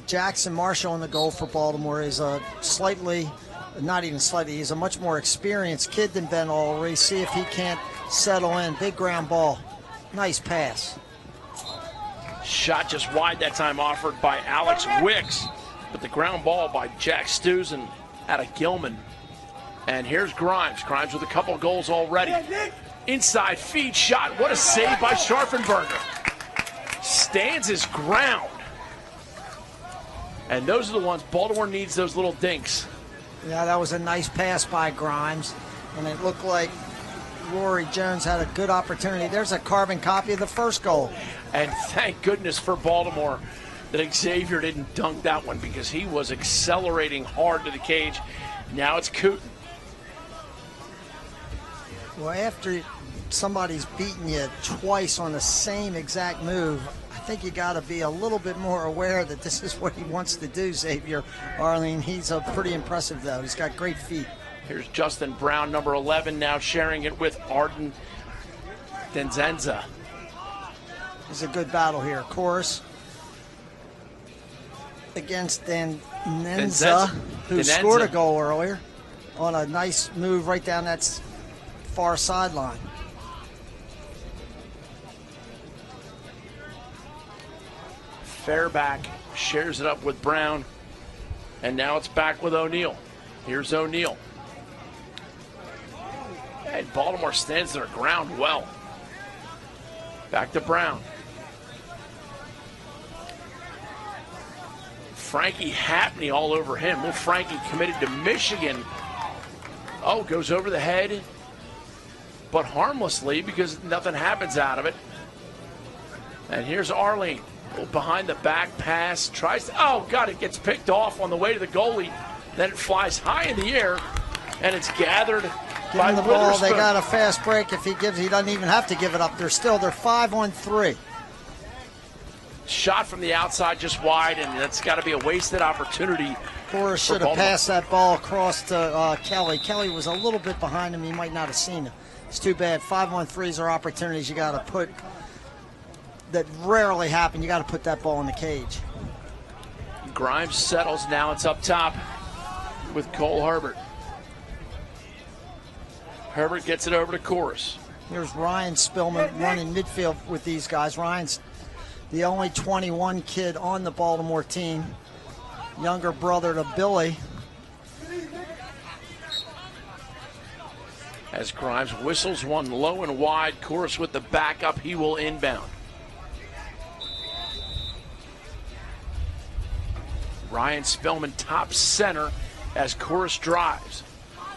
Jackson Marshall in the goal for Baltimore is a slightly, not even slightly, he's a much more experienced kid than Ben Ulrey. See if he can't settle in. Big ground ball. Nice pass.
Shot just wide that time, offered by Alex Wicks, but the ground ball by Jack Stuzen out of Gilman. And here's Grimes. Grimes with a couple goals already. Inside feed shot. What a save by Scharfenberger. Stands his ground. And those are the ones, Baltimore needs those little dinks.
Yeah, that was a nice pass by Grimes. And it looked like Rory Jones had a good opportunity. There's a carbon copy of the first goal.
And thank goodness for Baltimore that Xavier didn't dunk that one, because he was accelerating hard to the cage. Now it's Cooten.
Well, after somebody's beaten you twice on the same exact move, I think you got to be a little bit more aware that this is what he wants to do, Xavier. Arlene, he's pretty impressive, though. He's got great feet.
Here's Justin Brown, number 11, now sharing it with Arden Denzenza.
It's a good battle here. Chorus against Denzenza, who scored a goal earlier on a nice move right down that far sideline.
Fairback shares it up with Brown, and now it's back with O'Neal. Here's O'Neal. And Baltimore stands their ground well. Back to Brown. Frankie Hapney all over him. Well, Frankie committed to Michigan. Oh, goes over the head, but harmlessly, because nothing happens out of it. And here's Arlene. Behind the back pass, tries to, oh God, it gets picked off on the way to the goalie. Then it flies high in the air, and it's gathered by
the ball. They got a fast break. If he gives, he doesn't even have to give it up. They're 5-on-3.
Shot from the outside, just wide, and that's got to be a wasted opportunity.
Forrest should have passed that ball across to Kelly. Kelly was a little bit behind him. He might not have seen it. It's too bad. 5-on-3s are opportunities you got to put. That rarely happen. You got to put that ball in the cage.
Grimes settles. Now it's up top with Cole Herbert. Herbert gets it over to Chorus.
Here's Ryan Spillman running midfield with these guys. Ryan's the only 21 kid on the Baltimore team. Younger brother to Billy.
As Grimes whistles one low and wide, Chorus with the backup, he will inbound. Ryan Spillman top center as Chorus drives.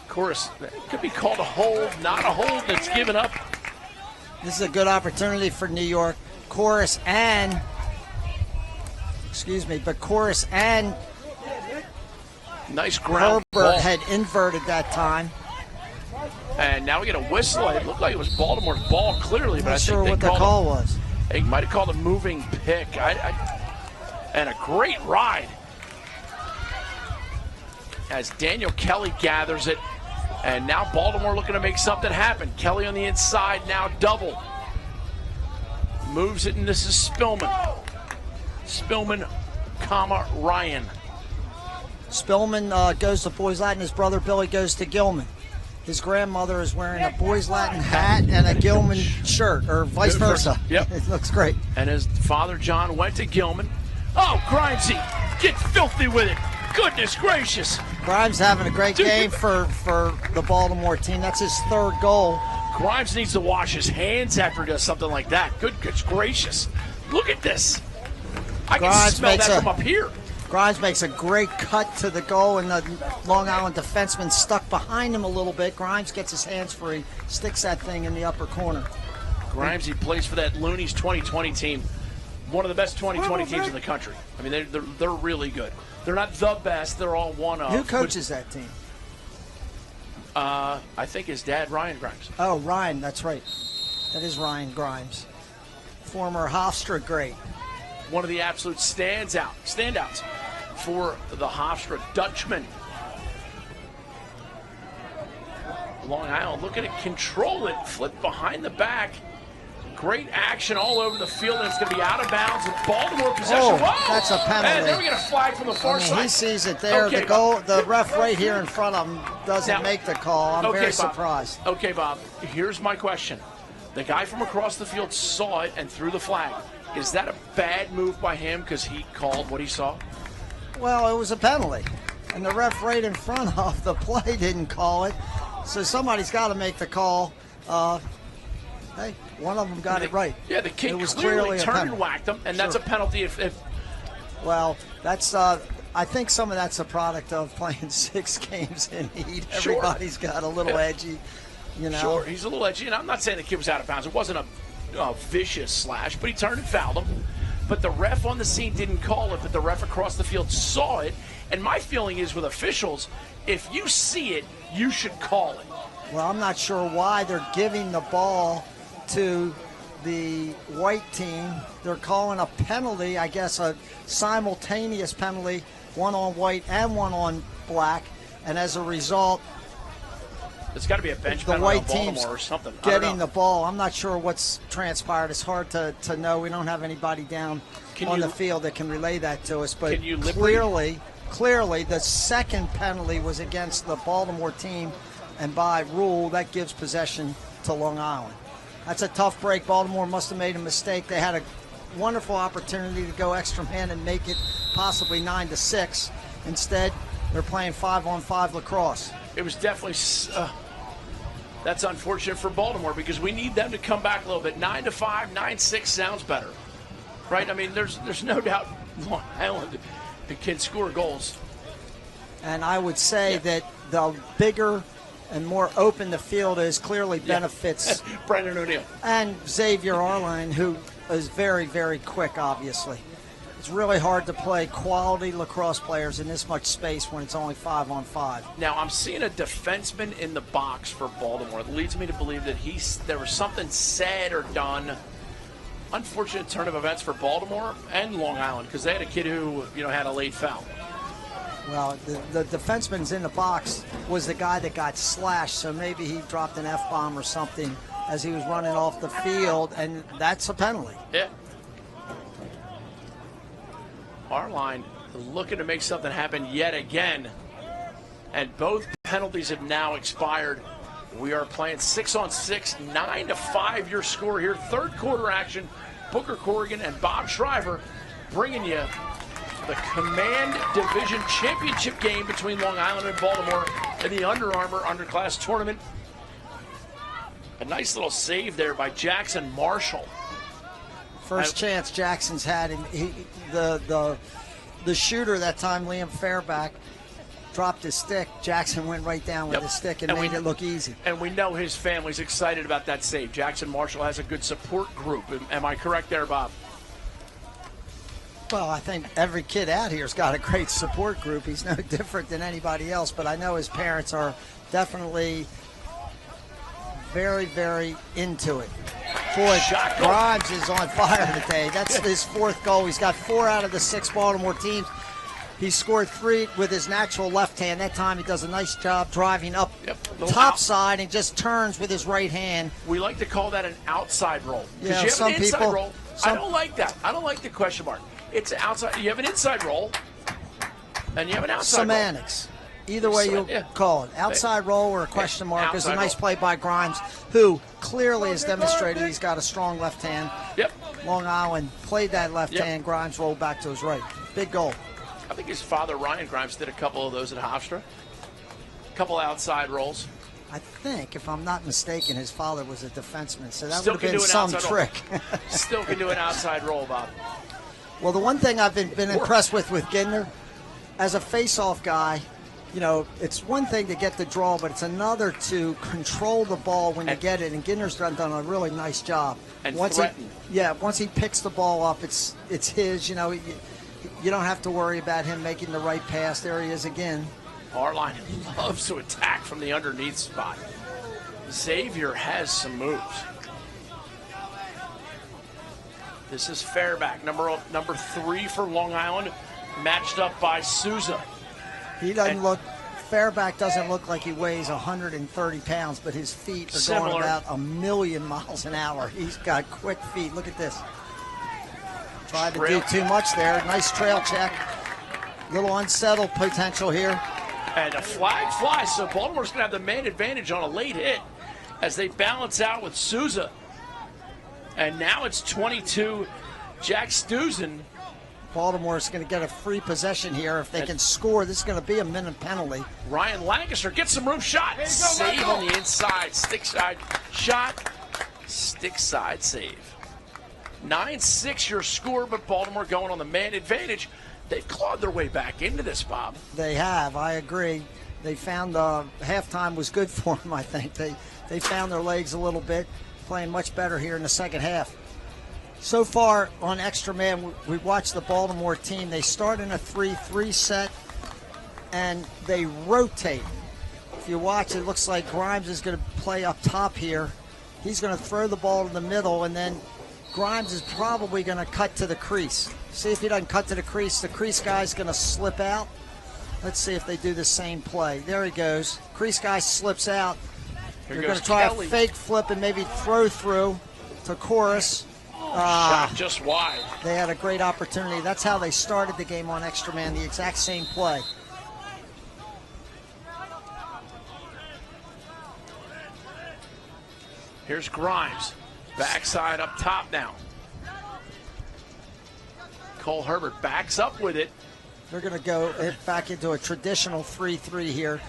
Chorus could be called a hold, not a hold that's given up.
This is a good opportunity for New York. Chorus and
nice ground
Herbert
ball.
had inverted that time.
And now we get a whistle. It looked like it was Baltimore's ball clearly, but
Not
I think
sure what the call was.
They might have called a moving pick. And a great ride as Daniel Kelly gathers it. And now Baltimore looking to make something happen. Kelly on the inside, now double. Moves it, and this is Spillman. Spillman, Ryan.
Spillman goes to Boys Latin. His brother Billy goes to Gilman. His grandmother is wearing a Boys Latin hat and a Gilman shirt, or vice versa.
Yep.
It looks great.
And his father John went to Gilman. Oh, Grimesy, get filthy with it. Goodness gracious.
Grimes having a great game for the Baltimore team. That's his third goal.
Grimes needs to wash his hands after he does something like that. Goodness gracious. Look at this. I can smell that from up here.
Grimes makes a great cut to the goal, and the Long Island defenseman stuck behind him a little bit. Grimes gets his hands free, sticks that thing in the upper corner.
Grimes, he plays for that Looney's 2020 team. One of the best 2020 teams in the country. I mean, they're really good. They're not the best. They're all one of.
Who coaches that team?
I think his dad, Ryan Grimes.
Oh, Ryan, that's right. That is Ryan Grimes. Former Hofstra great.
One of the absolute standouts for the Hofstra Dutchman. Long Island looking to control it, flip behind the back. Great action all over the field, and it's going to be out of bounds. And Baltimore possession.
Oh,
whoa!
that's a penalty.
And then we get a flag from the far side.
He sees it there.
Okay,
the ref right here in front of him doesn't make the call. I'm very surprised.
Okay, Bob, here's my question. The guy from across the field saw it and threw the flag. Is that a bad move by him because he called what he saw?
Well, it was a penalty. And the ref right in front of the play didn't call it. So somebody's got to make the call. Hey, one of them got it right.
Yeah, the kid
it was
clearly turned
penalty.
and whacked him, and that's a penalty if
well, that's I think some of that's a product of playing 6 games in heat.
Sure.
Everybody's got a little edgy, you know.
Sure, he's a little edgy, and I'm not saying the kid was out of bounds. It wasn't a vicious slash, but he turned and fouled him. But the ref on the scene didn't call it, but the ref across the field saw it. And my feeling is with officials, if you see it, you should call it.
Well, I'm not sure why they're giving the ball to the white team. They're calling a penalty, I guess a simultaneous penalty, one on white and one on black. And as a result,
it's got to be a bench
the
penalty
white
on
team's
Baltimore or something.
getting the ball. I'm not sure what's transpired. It's hard to know. We don't have anybody down on the field that can relay that to us. But clearly, the second penalty was against the Baltimore team, and by rule, that gives possession to Long Island. That's a tough break. Baltimore must have made a mistake. They had a wonderful opportunity to go extra man and make it possibly 9-6. Instead, they're playing 5-on-5 lacrosse.
It was definitely that's unfortunate for Baltimore because we need them to come back a little bit. 9-5, 9-6 sounds better, right? I mean, there's no doubt Long Island can score goals.
And I would say that the bigger and more open the field is clearly benefits
Brendan O'Neill
and Xavier Arline, who is very, very quick, obviously. It's really hard to play quality lacrosse players in this much space when it's only 5-on-5.
Now, I'm seeing a defenseman in the box for Baltimore. It leads me to believe that there was something said or done. Unfortunate turn of events for Baltimore and Long Island because they had a kid who, had a late foul.
Well, the defenseman's in the box was the guy that got slashed, so maybe he dropped an F-bomb or something as he was running off the field, and that's a penalty.
Yeah. Arline looking to make something happen yet again. And both penalties have now expired. We are playing 6-on-6, 9-5 your score here. Third quarter action. Booker Corgan and Bob Shriver bringing you the Command Division Championship game between Long Island and Baltimore in the Under Armour Underclass tournament. A nice little save there by Jackson Marshall.
First chance Jackson's had, and the shooter that time, Liam Fairback, dropped his stick. Jackson went right down with his stick and made it look easy.
And we know his family's excited about that save. Jackson Marshall has a good support group. Am I correct there, Bob?
Well, I think every kid out here's got a great support group. He's no different than anybody else, but I know his parents are definitely very, very into it. Boy, Grimes is on fire today. That's his 4th goal. He's got 4 out of the 6 Baltimore teams. He scored 3 with his natural left hand. That time he does a nice job driving up top side and just turns with his right hand.
We like to call that an outside roll.
Yeah,
you have
some
an inside
people,
roll. I don't like that. I don't like the question mark. It's outside. You have an inside roll, and you have an outside
semantics.
roll.
Either way you call it. Outside roll or a question mark is a nice play by Grimes, who clearly has demonstrated he's got a strong left hand.
Yep.
Long Island played that left hand. Grimes rolled back to his right. Big goal.
I think his father, Ryan Grimes, did a couple of those at Hofstra. A couple outside rolls.
I think, if I'm not mistaken, his father was a defenseman, so that
Still
would have been some trick.
Still can do an outside roll, Bob.
Well, the one thing I've been impressed with Gindner, as a face-off guy, it's one thing to get the draw, but it's another to control the ball when you get it. And Gindner's done a really nice job.
And
once he picks the ball up, it's his. You don't have to worry about him making the right pass. There he is again.
Arline loves to attack from the underneath spot. Xavier has some moves. This is Fairback, number 3 for Long Island, matched up by Souza.
Fairback doesn't look like he weighs 130 pounds, but his feet are going about 1,000,000 miles an hour. He's got quick feet. Look at this. Tried to do too much there. Nice trail check. Little unsettled potential here.
And a flag flies, so Baltimore's going to have the man advantage on a late hit as they balance out with Souza. And now it's 22, Jack Stuzen.
Baltimore's going to get a free possession here. If they can score, this is going to be a minute penalty.
Ryan Lancaster gets some room, shot. Save on the inside, stick side shot. Stick side save. 9-6 your score, but Baltimore going on the man advantage. They've clawed their way back into this, Bob.
They have, I agree. They found halftime was good for them, I think. They found their legs a little bit, playing much better here in the second half. So far on extra man, we watched the Baltimore team. They start in a 3-3 set, and they rotate. If you watch, it looks like Grimes is going to play up top here. He's going to throw the ball to the middle, and then Grimes is probably going to cut to the crease. See if he doesn't cut to the crease guy's going to slip out. Let's see if they do the same play. There he goes. Crease guy slips out. They're going to try
Kelly.
a fake flip and maybe throw through to Chorus.
Shot just wide.
They had a great opportunity. That's how they started the game on extra man, the exact same play.
Here's Grimes. Backside up top now. Cole Herbert backs up with it.
They're going to go back into a traditional 3-3 here.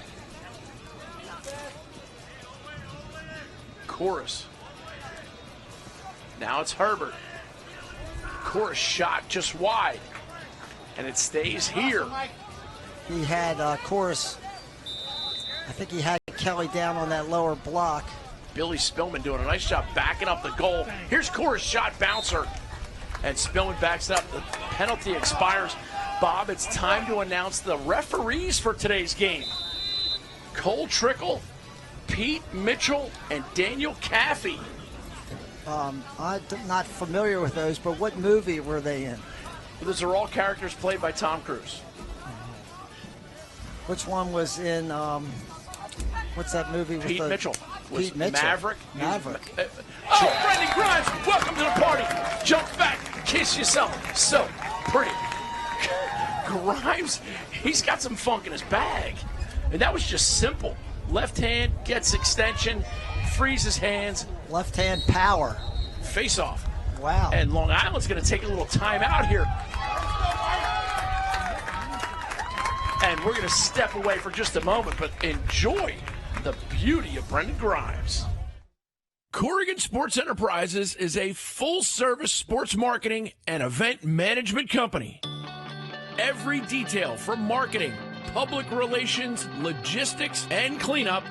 Chorus. Now it's Herbert. Chorus shot just wide. And it stays here.
He had Chorus, I think he had Kelly down on that lower block.
Billy Spillman doing a nice job backing up the goal. Here's Chorus shot bouncer. And Spillman backs up. The penalty expires. Bob, it's time to announce the referees for today's game. Cole Trickle, Pete Mitchell, and Daniel Caffey.
I'm not familiar with those, but what movie were they in?
Those are all characters played by Tom Cruise.
Which one was in, what's that movie?
Pete Mitchell.
Pete Mitchell.
Maverick.
Maverick.
Oh, Brendan Grimes, welcome to the party. Jump back, kiss yourself. So pretty. Grimes, he's got some funk in his bag. And that was just simple. Left hand gets extension, frees his hands.
Left hand power.
Face off.
Wow.
And Long Island's going to take a little timeout here. And we're going to step away for just a moment, but enjoy the beauty of Brendan Grimes.
Corgan Sports Enterprises is a full-service sports marketing and event management company. Every detail from marketing, public relations, logistics, and cleanup,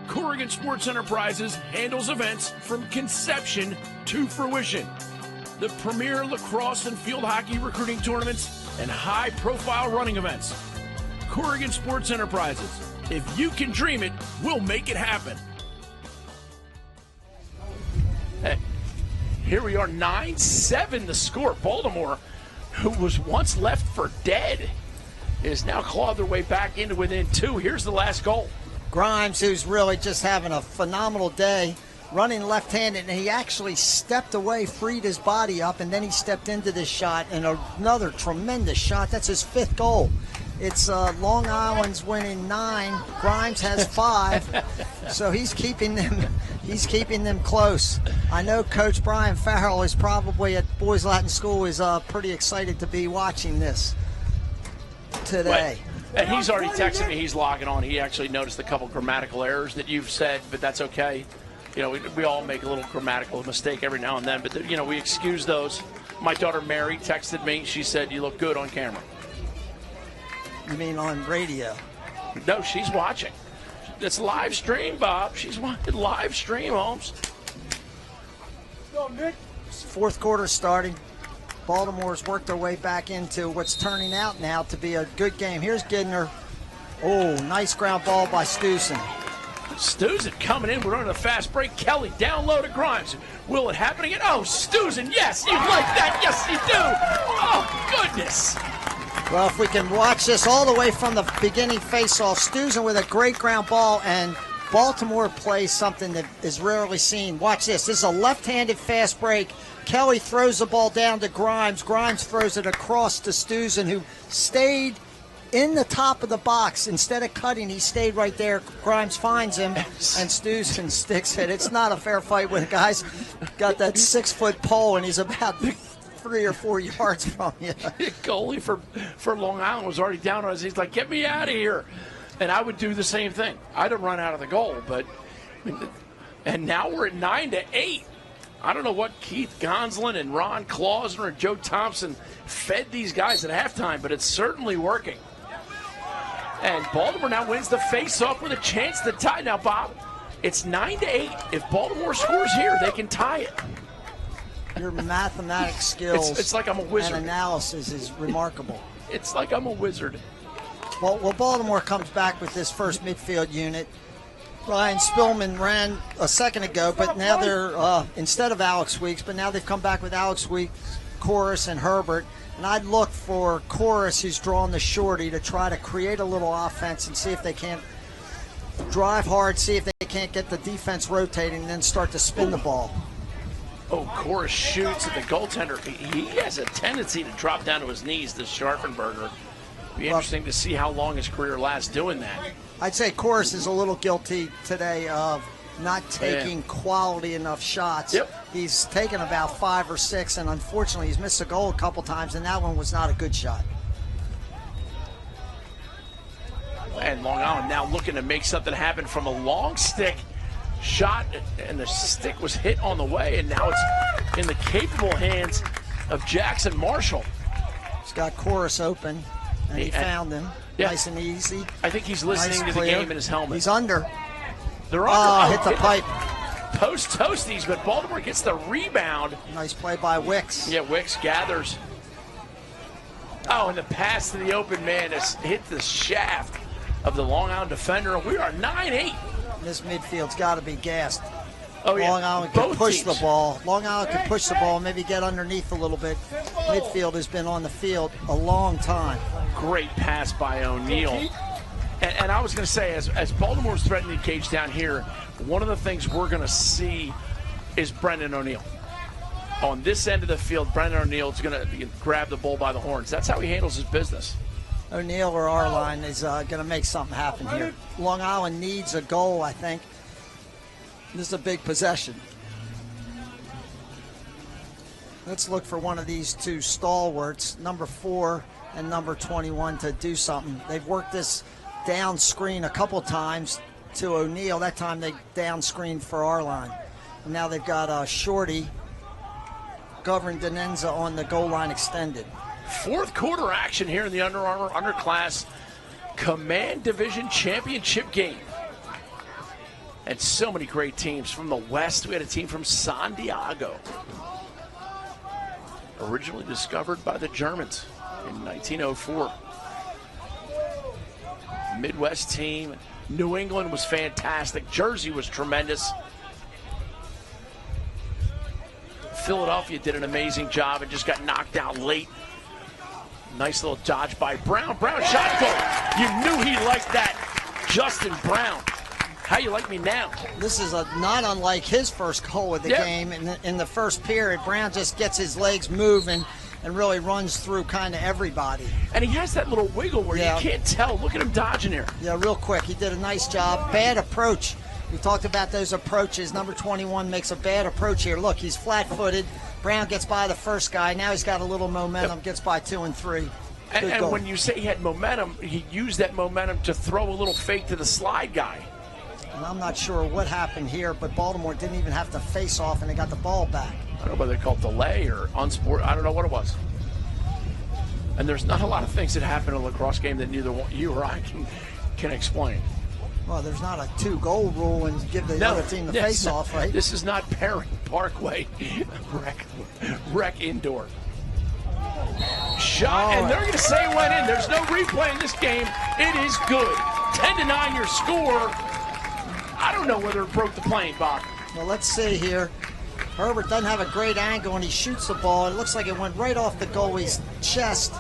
Corgan Sports Enterprises handles events from conception to fruition. The premier lacrosse and field hockey recruiting tournaments and high-profile running events. Corgan Sports Enterprises. If you can dream it, we'll make it happen.
Hey, here we are, 9-7 the score. Baltimore, who was once left for dead, is now clawed their way back into within 2. Here's the last goal.
Grimes, who's really just having a phenomenal day, running left-handed, and he actually stepped away, freed his body up, and then he stepped into this shot, and another tremendous shot. That's his 5th goal. It's Long Island's winning 9. Grimes has 5, so he's keeping them close. I know Coach Brian Farrell is probably at Boys Latin School is pretty excited to be watching this today.
And he's already texted me. He's logging on. He actually noticed a couple grammatical errors that you've said, but that's okay. You know, we all make a little grammatical mistake every now and then, but you know, we excuse those. My daughter Mary texted me. She said, "You look good on camera."
You mean on radio?
No, she's watching. It's live stream, Bob. She's watching live stream, Holmes.
Fourth quarter starting. Baltimore's worked their way back into what's turning out now to be a good game. Here's Gidner. Oh, nice ground ball by Stewson.
Stewson coming in. We're on a fast break. Kelly down low to Grimes. Will it happen again? Oh, Stewson, yes, you like that. Yes, you do. Oh, goodness.
Well, if we can watch this all the way from the beginning face-off, Stewson with a great ground ball, and Baltimore plays something that is rarely seen. Watch this. This is a left-handed fast break. Kelly throws the ball down to Grimes. Grimes throws it across to Stewson, who stayed in the top of the box. Instead of cutting, he stayed right there. Grimes finds him, and Stewson sticks it. It's not a fair fight when a guy's got that 6-foot pole, and he's about 3 or 4 yards from you.
The goalie for Long Island was already down on us. He's like, "Get me out of here." And I would do the same thing. I'd have run out of the goal, but and now we're at 9-8. I don't know what Keith Gonsolin and Ron Klausner and Joe Thompson fed these guys at halftime, but it's certainly working. And Baltimore now wins the face-off with a chance to tie. Now, Bob, it's 9-8. If Baltimore scores here, they can tie it.
Your mathematics skills
it's like I'm a wizard.
and analysis is remarkable.
It's like I'm a wizard.
Well, Baltimore comes back with this first midfield unit. Ryan Spillman ran a second ago, but now they're, instead of Alex Weeks, but now they've come back with Alex Weeks, Chorus, and Herbert. And I'd look for Chorus, who's drawn the shorty, to try to create a little offense and see if they can't drive hard, see if they can't get the defense rotating, and then start to spin the ball.
Oh, Chorus shoots at the goaltender. He has a tendency to drop down to his knees, this Scharfenberger. Be interesting to see how long his career lasts doing that.
I'd say Chorus is a little guilty today of not taking quality enough shots.
Yep.
He's taken about 5 or 6, and unfortunately he's missed a goal a couple times, and that one was not a good shot.
And Long Island now looking to make something happen from a long stick shot, and the stick was hit on the way, and now it's in the capable hands of Jackson Marshall.
He's got Chorus open, and he found him.
Yeah.
Nice and easy.
I think he's listening to the game in his helmet.
He's under.
They're under.
Hit the pipe.
Post toasties, but Baltimore gets the rebound.
Nice play by Wicks.
Yeah, Wicks gathers. Oh, and the pass to the open man has hit the shaft of the Long Island defender. We are 9-8.
This midfield's got to be gassed.
Oh, yeah.
Long Island can
Both
push
teams.
the ball. Long Island can push the ball, maybe get underneath a little bit. Midfield has been on the field a long time.
Great pass by O'Neal. And I was going to say, as Baltimore's threatening the cage down here, one of the things we're going to see is Brendan O'Neal. On this end of the field, Brendan O'Neal is going to grab the bull by the horns. That's how he handles his business.
O'Neal or our line is going to make something happen here. Long Island needs a goal, I think. This is a big possession. Let's look for one of these two stalwarts, number 4 and number 21, to do something. They've worked this down screen a couple times to O'Neal. That time they down screened for our line. And now they've got Shorty, Govern Denenza on the goal line extended.
Fourth quarter action here in the Under Armour Underclass Command Division Championship game. And so many great teams from the West. We had a team from San Diego, originally discovered by the Germans in 1904. Midwest team. New England was fantastic. Jersey was tremendous. Philadelphia did an amazing job and just got knocked out late. Nice little dodge by Brown. Brown shot goal. You knew he liked that. Justin Brown. How you like me now?
This is not unlike his first goal of the game. In the first period, Brown just gets his legs moving and really runs through kind of everybody.
And he has that little wiggle where you can't tell. Look at him dodging here.
Yeah, real quick. He did a nice job. Bad approach. We talked about those approaches. Number 21 makes a bad approach here. Look, he's flat-footed. Brown gets by the first guy. Now he's got a little momentum, gets by 2 and 3.
And when you say he had momentum, he used that momentum to throw a little fake to the slide guy.
And I'm not sure what happened here, but Baltimore didn't even have to face off, and they got the ball back.
I don't know whether they call it delay or unsport. I don't know what it was. And there's not a lot of things that happen in a lacrosse game that neither you or I can explain.
Well, there's not a 2-goal rule and give the other team the face-off, right?
This is not Perry Parkway rec indoor. Shot, and they're going to say it went in. There's no replay in this game. It is good. 10-9 your score. I don't know whether it broke the plane, Bob.
Well, let's see here. Herbert doesn't have a great angle, and he shoots the ball. It looks like it went right off the goalie's chest,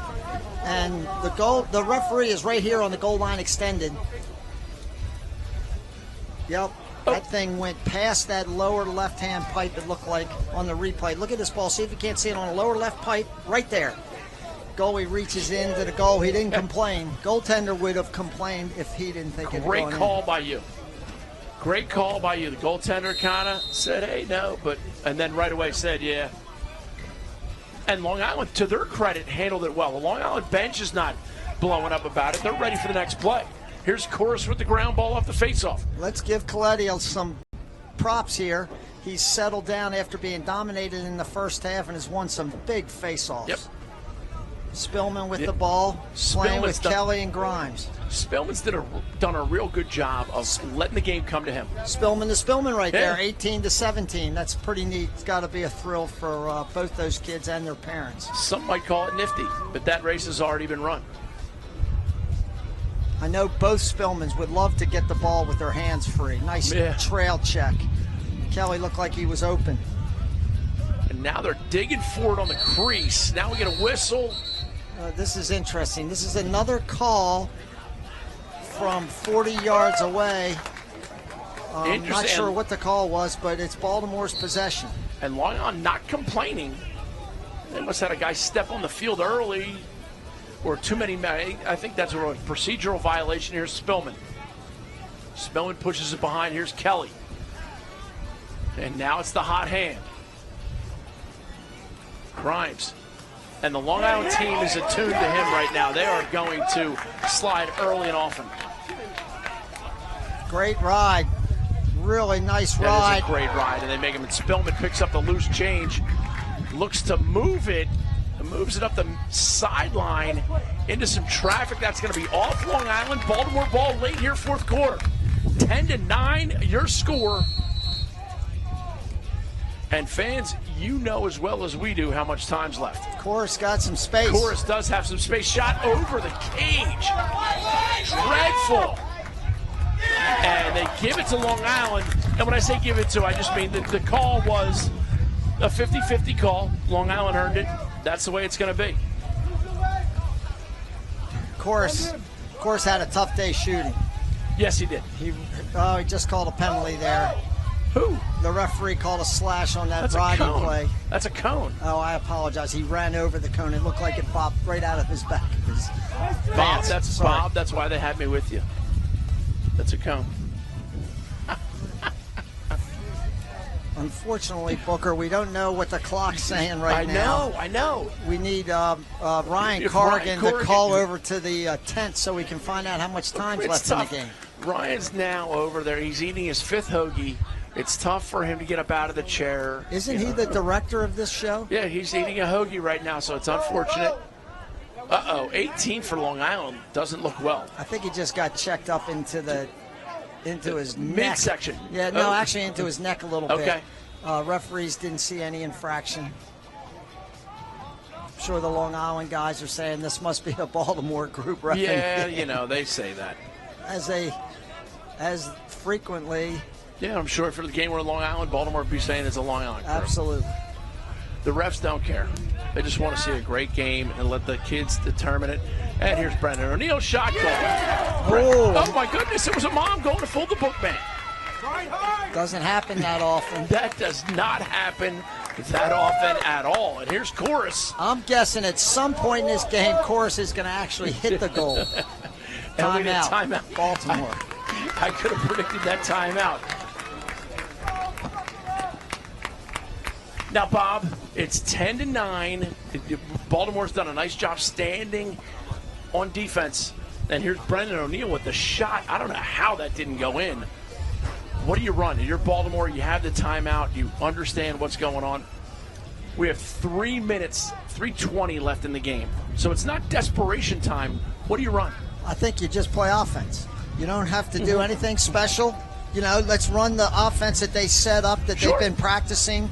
and the referee is right here on the goal line extended. Yep, that thing went past that lower left-hand pipe, it looked like, on the replay. Look at this ball. See if you can't see it on the lower left pipe, right there. Goalie reaches into the goal. He didn't complain. Goaltender would have complained if he didn't think it was going in.
Great call by you. Great call by you. The goaltender kind of said, hey, no, and then right away said, yeah. And Long Island, to their credit, handled it well. The Long Island bench is not blowing up about it. They're ready for the next play. Here's Chorus with the ground ball off the faceoff.
Let's give Coletti some props here. He's settled down after being dominated in the first half and has won some big face-offs.
Yep.
Spillman with the ball, playing with Kelly and Grimes.
Spillman's done a real good job of letting the game come to him.
Spillman to Spillman right there, 18-17. That's pretty neat. It's got to be a thrill for both those kids and their parents.
Some might call it nifty, but that race has already been run.
I know both Spillmans would love to get the ball with their hands free. Nice trail check. Kelly looked like he was open.
And now they're digging for it on the crease. Now we get a whistle.
This is interesting. This is another call from 40 yards away. I'm not sure what the call was, but it's Baltimore's possession.
And Long Island not complaining. They must have had a guy step on the field early, or too many. I think that's a procedural violation. Here's Spillman. Spillman pushes it behind. Here's Kelly. And now it's the hot hand. Grimes. And the Long Island team is attuned to him right now. They are going to slide early and often.
Great ride. Really nice ride.
That is a great ride. And they make him, and Spillman picks up the loose change. Looks to move it. Moves it up the sideline into some traffic. That's going to be off Long Island. Baltimore ball late here, fourth quarter. 10-9, your score. And fans, you know as well as we do how much time's left.
Chorus got some space.
Chorus does have some space. Shot over the cage. Dreadful. And they give it to Long Island. And when I say give it to, I just mean that the call was a 50-50 call. Long Island earned it. That's the way it's going to be.
Chorus had a tough day shooting.
Yes, he did.
He just called a penalty there.
Who?
The referee called a slash on that riding play.
That's a cone.
Oh, I apologize. He ran over the cone. It looked like it popped right out of his back.
Bob, that's why they had me with you. That's a cone.
Unfortunately, Booker, we don't know what the clock's saying right now.
I know.
We need Ryan Corgan to call over to the tent so we can find out how much time's left in the game.
Ryan's now over there. He's eating his fifth hoagie. It's tough for him to get up out of the chair.
Isn't he the director of this show?
Yeah, he's eating a hoagie right now, so it's unfortunate. 18 for Long Island. Doesn't look well.
I think he just got checked up into his neck.
Midsection.
Yeah, no, actually into his neck a little bit.
Okay.
Referees didn't see any infraction. I'm sure the Long Island guys are saying this must be a Baltimore group ref.
Yeah, they say that.
As frequently.
Yeah, I'm sure for the game we're in Long Island, Baltimore would be saying it's a Long Island group.
Absolutely.
The refs don't care. They just want to see a great game and let the kids determine it. And here's Brendan O'Neill, shot call. Oh my goodness, it was a mom going to fool the bookman.
Doesn't happen that often.
That does not happen that often at all. And here's Chorus.
I'm guessing at some point in this game, Chorus is going to actually hit the goal. Timeout. Baltimore.
I could have predicted that timeout. Now, Bob, it's 10-9. Baltimore's done a nice job standing on defense. And here's Brendan O'Neill with the shot. I don't know how that didn't go in. What do you run? You're Baltimore. You have the timeout. You understand what's going on. We have 3 minutes, 3:20 left in the game. So it's not desperation time. What do you run?
I think you just play offense. You don't have to do anything special. Let's run the offense that they set up, that they've been practicing,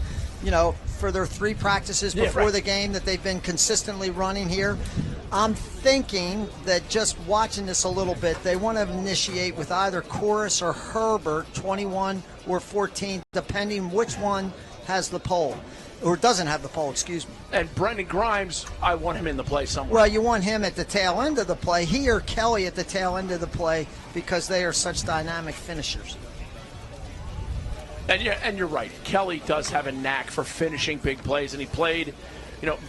for their 3 practices before the game that they've been consistently running here. I'm thinking that just watching this a little bit, they want to initiate with either Chorus or Herbert, 21 or 14, depending which one has the pole. Or doesn't have the pole, excuse me.
And Brendan Grimes, I want him in the play somewhere.
Well, you want him at the tail end of the play. He or Kelly at the tail end of the play because they are such dynamic finishers.
And you're right. Kelly does have a knack for finishing big plays, and he played,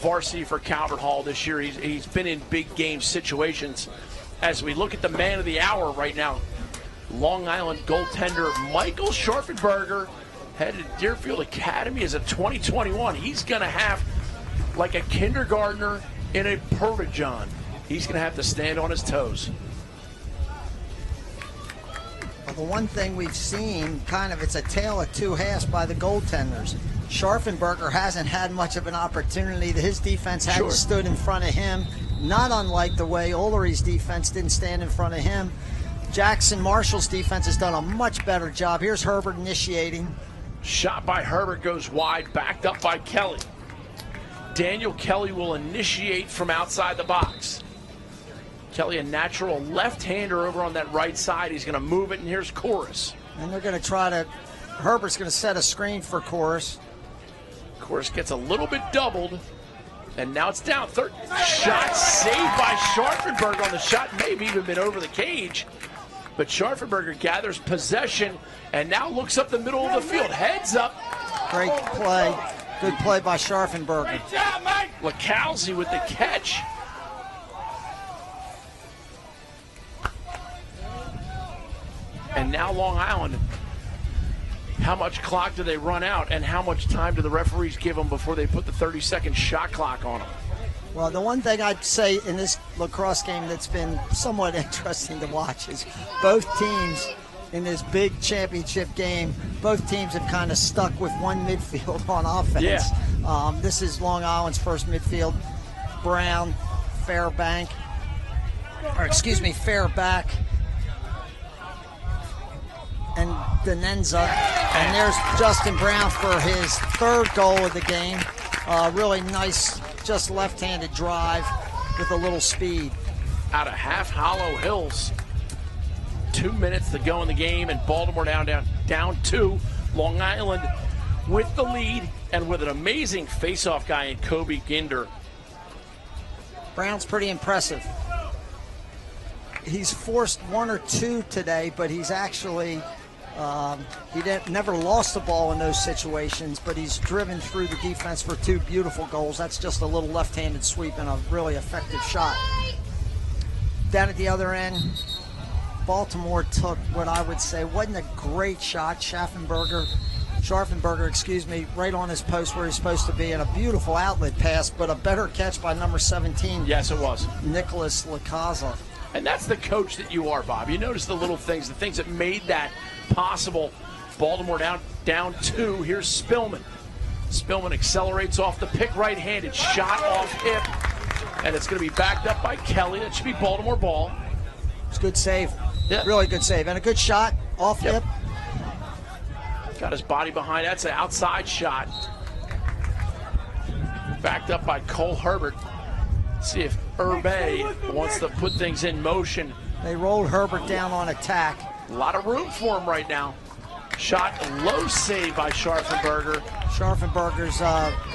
varsity for Calvert Hall this year. He's been in big game situations. As we look at the man of the hour right now, Long Island goaltender Michael Scharfenberger, headed to Deerfield Academy as a 2021. He's going to have, like a kindergartner in a Porta-John, he's going to have to stand on his toes.
the one thing we've seen, it's a tale of two halves by the goaltenders. Scharfenberger hasn't had much of an opportunity. His defense hadn't stood in front of him, not unlike the way Ullery's defense didn't stand in front of him. Jackson Marshall's defense has done a much better job. Here's Herbert initiating.
Shot by Herbert goes wide, backed up by Kelly. Daniel Kelly will initiate from outside the box. Kelly, a natural left-hander over on that right side. He's going to move it, and here's Chorus.
And they're going to Herbert's going to set a screen for Chorus.
Chorus gets a little bit doubled, and now it's down. Third shot saved by Scharfenberger on the shot, maybe even been over the cage. But Scharfenberger gathers possession and now looks up the middle of the field. Heads up.
Great play. Good play by Scharfenberger.
Lacrosse with the catch. And now Long Island. How much clock do they run out, and how much time do the referees give them before they put the 30-second shot clock on them?
Well, the one thing I'd say in this lacrosse game that's been somewhat interesting to watch is both teams in this big championship game, both teams have kind of stuck with one midfield on offense.
Yeah.
This is Long Island's first midfield. Brown, Fairback, and Denenza. And there's Justin Brown for his third goal of the game. Really nice, just left-handed drive with a little speed.
Out of Half Hollow Hills. 2 minutes to go in the game, and Baltimore down 2. Long Island with the lead and with an amazing face-off guy in Kobe Ginder.
Brown's pretty impressive. He's forced one or two today, but he's actually never lost the ball in those situations, but he's driven through the defense for 2 beautiful goals. That's just a little left-handed sweep and a really effective shot. Down at the other end, Baltimore took what I would say wasn't a great shot. Scharfenberger, right on his post where he's supposed to be, and a beautiful outlet pass, but a better catch by number 17.
Yes, it was.
Nicholas Lacaza.
And that's the coach that you are, Bob. You notice the little things, the things that made that possible. Baltimore down 2. Here's Spillman. Spillman accelerates off the pick, right-handed, shot off hip, and it's going to be backed up by Kelly. That should be Baltimore ball.
It's a good save.
Yeah.
Really good save. And a good shot off hip.
Got his body behind. That's an outside shot. Backed up by Cole Herbert. See if Herbe wants to put things in motion.
They rolled Herbert down on attack.
A lot of room for him right now. Shot low save by Scharfenberger.
Scharfenberger's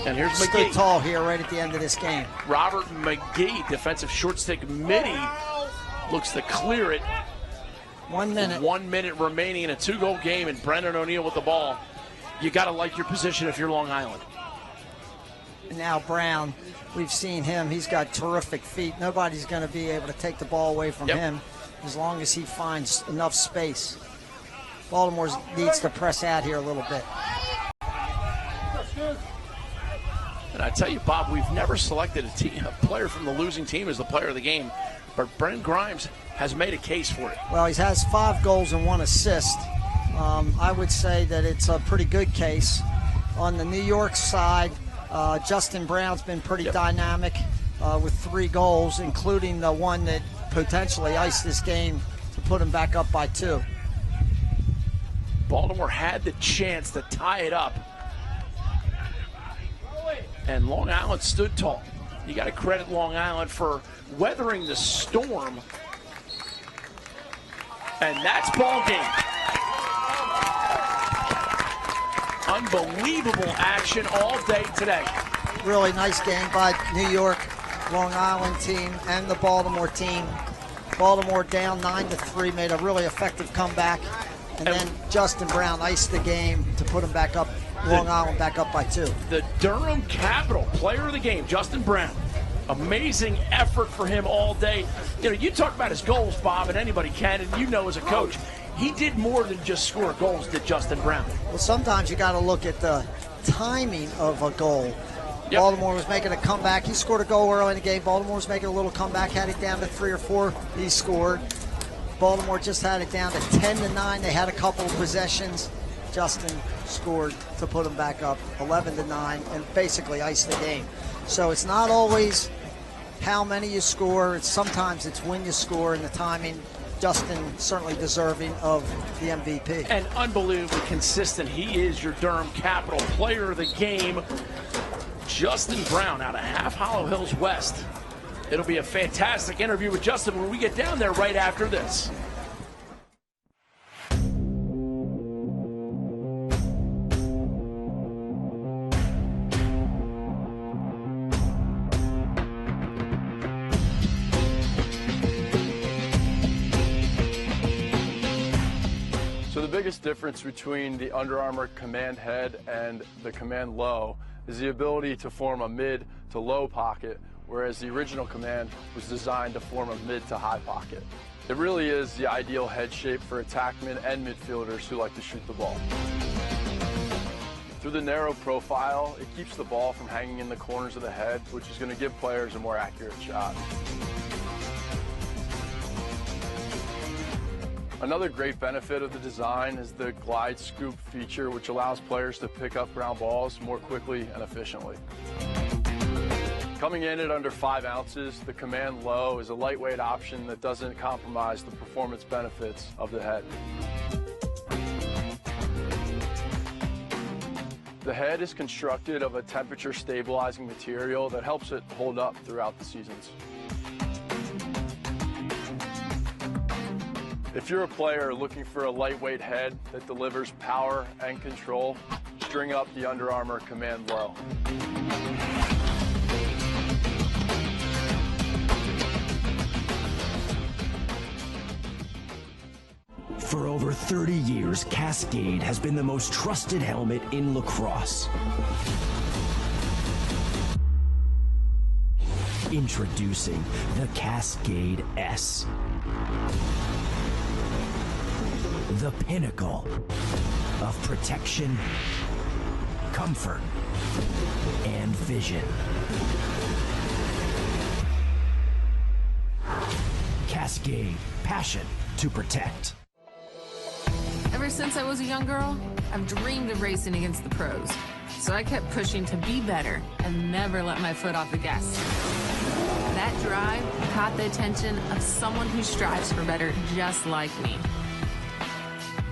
and here's
stood
McGee.
Tall here right at the end of this game.
Robert McGee, defensive short stick midi, looks to clear it.
1 minute.
1 minute remaining in a 2-goal game, and Brendan O'Neill with the ball. You got to like your position if you're Long Island.
Now Brown, we've seen him. He's got terrific feet. Nobody's going to be able to take the ball away from him as long as he finds enough space. Baltimore needs to press out here a little bit.
And I tell you, Bob, we've never selected a player from the losing team as the player of the game, but Brendan Grimes has made a case for it.
Well, he has 5 goals and 1 assist. I would say that it's a pretty good case. On the New York side, Justin Brown's been pretty dynamic with 3 goals, including the one that potentially iced this game to put him back up by 2.
Baltimore had the chance to tie it up, and Long Island stood tall. You got to credit Long Island for weathering the storm, and that's ball game. Unbelievable action all day today.
Really nice game by New York, Long Island team, and the Baltimore team. Baltimore down 9-3, made a really effective comeback, and then Justin Brown iced the game to put him back up, Long Island back up by 2.
The Durham Capital player of the game, Justin Brown. Amazing effort for him all day. You know, you talk about his goals, Bob, and anybody can, and you know as a coach, he did more than just score goals, did Justin Brown.
Well, sometimes you got to look at the timing of a goal. Baltimore was making a comeback. He scored a goal early in the game. Baltimore was making a little comeback, had it down to 3 or 4. He scored. Baltimore just had it down to 10-9. They had a couple of possessions. Justin scored to put them back up 11-9 and basically iced the game. So it's not always how many you score. Sometimes it's when you score and the timing. Justin certainly deserving of the MVP.
And unbelievably consistent. He is your Durham Capital Player of the Game. Justin Brown out of Half Hollow Hills West. It'll be a fantastic interview with Justin when we get down there right after this.
So the biggest difference between the Under Armour Command Head and the Command Low is the ability to form a mid to low pocket, whereas the original Command was designed to form a mid to high pocket. It really is the ideal head shape for attackmen and midfielders who like to shoot the ball. Through the narrow profile, it keeps the ball from hanging in the corners of the head, which is going to give players a more accurate shot. Another great benefit of the design is the glide scoop feature, which allows players to pick up ground balls more quickly and efficiently. Coming in at under 5 ounces, the Command Low is a lightweight option that doesn't compromise the performance benefits of the head. The head is constructed of a temperature stabilizing material that helps it hold up throughout the seasons. If you're a player looking for a lightweight head that delivers power and control, string up the Under Armour Command Low.
For over 30 years, Cascade has been the most trusted helmet in lacrosse. Introducing the Cascade S. The pinnacle of protection, comfort, and vision. Cascade, passion to protect.
Ever since I was a young girl, I've dreamed of racing against the pros. So I kept pushing to be better and never let my foot off the gas. That drive caught the attention of someone who strives for better just like me.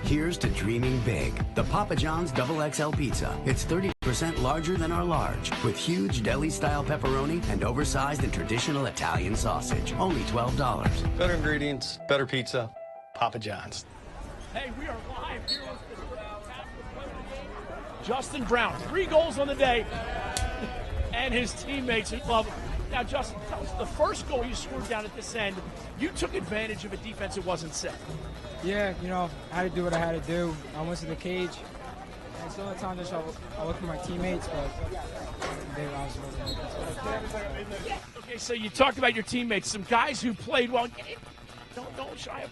Here's to dreaming big. The Papa John's XXL Pizza. It's 30% larger than our large, with huge deli-style pepperoni and oversized and traditional Italian sausage. Only $12.
Better ingredients, better pizza, Papa John's.
Hey, we are live here with Justin Brown. 3 goals on the day, and his teammates who love him. Now, Justin, tell us, the first goal you scored down at this end, you took advantage of a defense that wasn't set.
Yeah, you know, I had to do what I had to do. I went to the cage. And some of the times I look for my teammates, but they obviously wasn't.
Okay, so you talked about your teammates, some guys who played well. Don't shy up.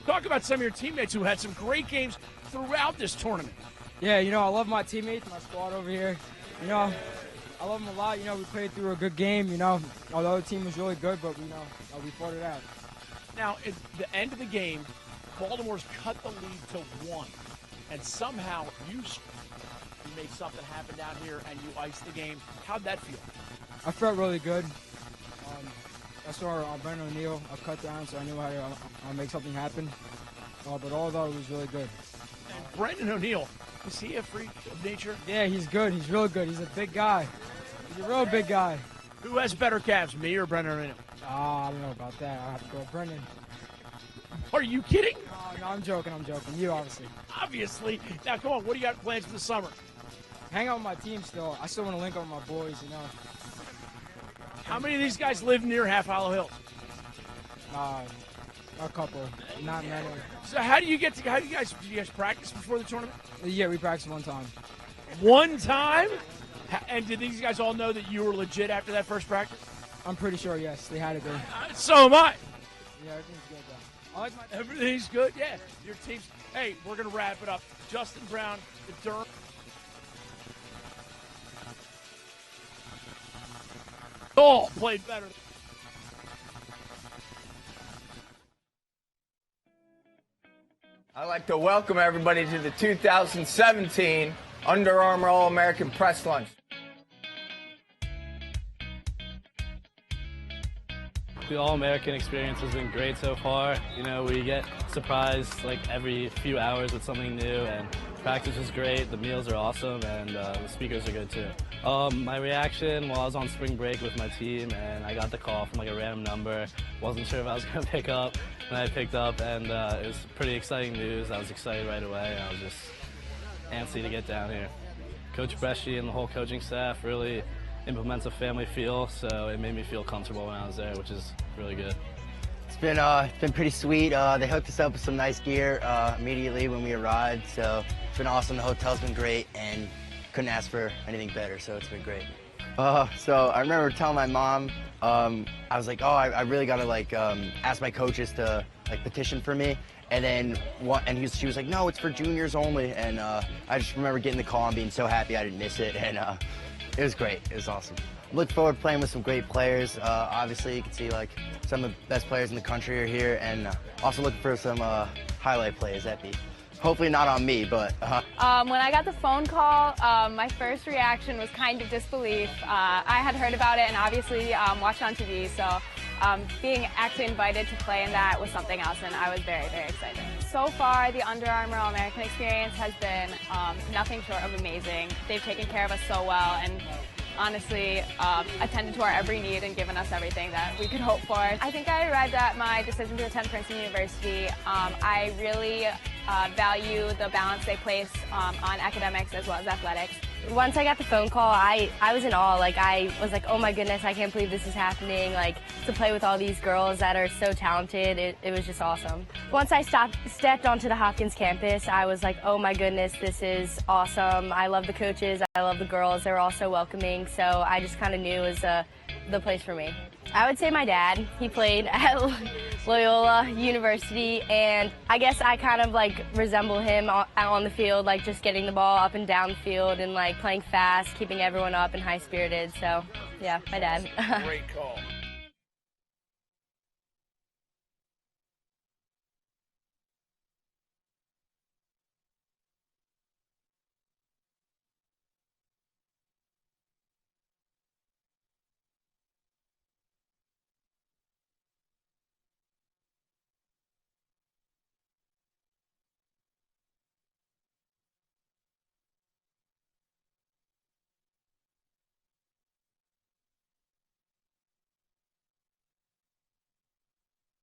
Talk about some of your teammates who had some great games throughout this tournament.
Yeah, you know, I love my teammates, my squad over here. You know, I love them a lot. You know, we played through a good game. You know, the other team was really good, but we fought it out.
Now, at the end of the game, Baltimore's cut the lead to 1, and somehow you made something happen down here and you iced the game. How'd that feel?
I felt really good. I saw Brendan O'Neill. I cut down, so I knew how to make something happen. But all that was really good.
And Brendan O'Neill, is he a freak of nature?
Yeah, he's good. He's real good. He's a big guy. He's a real big guy.
Who has better calves, me or Brendan O'Neill?
I don't know about that. I have to go with Brendan.
Are you kidding?
No, I'm joking. You, obviously.
Obviously. Now, come on. What do you got plans for the summer?
Hang out with my team still. I still want to link up with my boys, you know.
How many of these guys live near Half Hollow Hills?
A couple. Not many.
So do you guys practice before the tournament?
Yeah, we practiced one time.
One time? And did these guys all know that you were legit after that first practice?
I'm pretty sure, yes. They had to be.
So am I.
Yeah, everything's good, though. I like my
Everything's good? Yeah. Your team's... Hey, we're going to wrap it up. Justin Brown, the Durham... All played better.
I'd like to welcome everybody to the 2017 Under Armour All-American Press Lunch.
The All-American experience has been great so far. You know, we get surprised like every few hours with something new, and practice is great, the meals are awesome, and the speakers are good too. My reaction while I was on spring break with my team and I got the call from like a random number, wasn't sure if I was going to pick up, and I picked up, and it was pretty exciting news. I was excited right away. I was just antsy to get down here. Coach Bresci and the whole coaching staff really implements a family feel, so it made me feel comfortable when I was there, which is really good.
It's been pretty sweet. They hooked us up with some nice gear immediately when we arrived, so it's been awesome. The hotel's been great, and couldn't ask for anything better, so it's been great. So I remember telling my mom, I was like, oh, I really gotta like ask my coaches to like petition for me, and then she was like, no, it's for juniors only, and I just remember getting the call and being so happy I didn't miss it, and it was great. It was awesome. Look forward to playing with some great players. Obviously, you can see like some of the best players in the country are here, and also looking for some highlight plays. That'd be hopefully not on me, but.
When I got the phone call, my first reaction was kind of disbelief. I had heard about it and obviously watched it on TV, so being actually invited to play in that was something else, and I was very, very excited. So far, the Under Armour All-American experience has been nothing short of amazing. They've taken care of us so well, and honestly attended to our every need and given us everything that we could hope for. I think I arrived at my decision to attend Princeton University. I really value the balance they place on academics as well as athletics.
Once I got the phone call, I was in awe. Like, I was like, oh my goodness, I can't believe this is happening. Like, to play with all these girls that are so talented, it was just awesome. Once I stepped onto the Hopkins campus, I was like, oh my goodness, this is awesome. I love the coaches, I love the girls, they were all so welcoming, so I just kind of knew it was the place for me. I would say my dad. He played at Loyola University, and I guess I kind of like resemble him out on the field, like just getting the ball up and down the field and like playing fast, keeping everyone up and high-spirited. So, yeah, my dad.
Great call.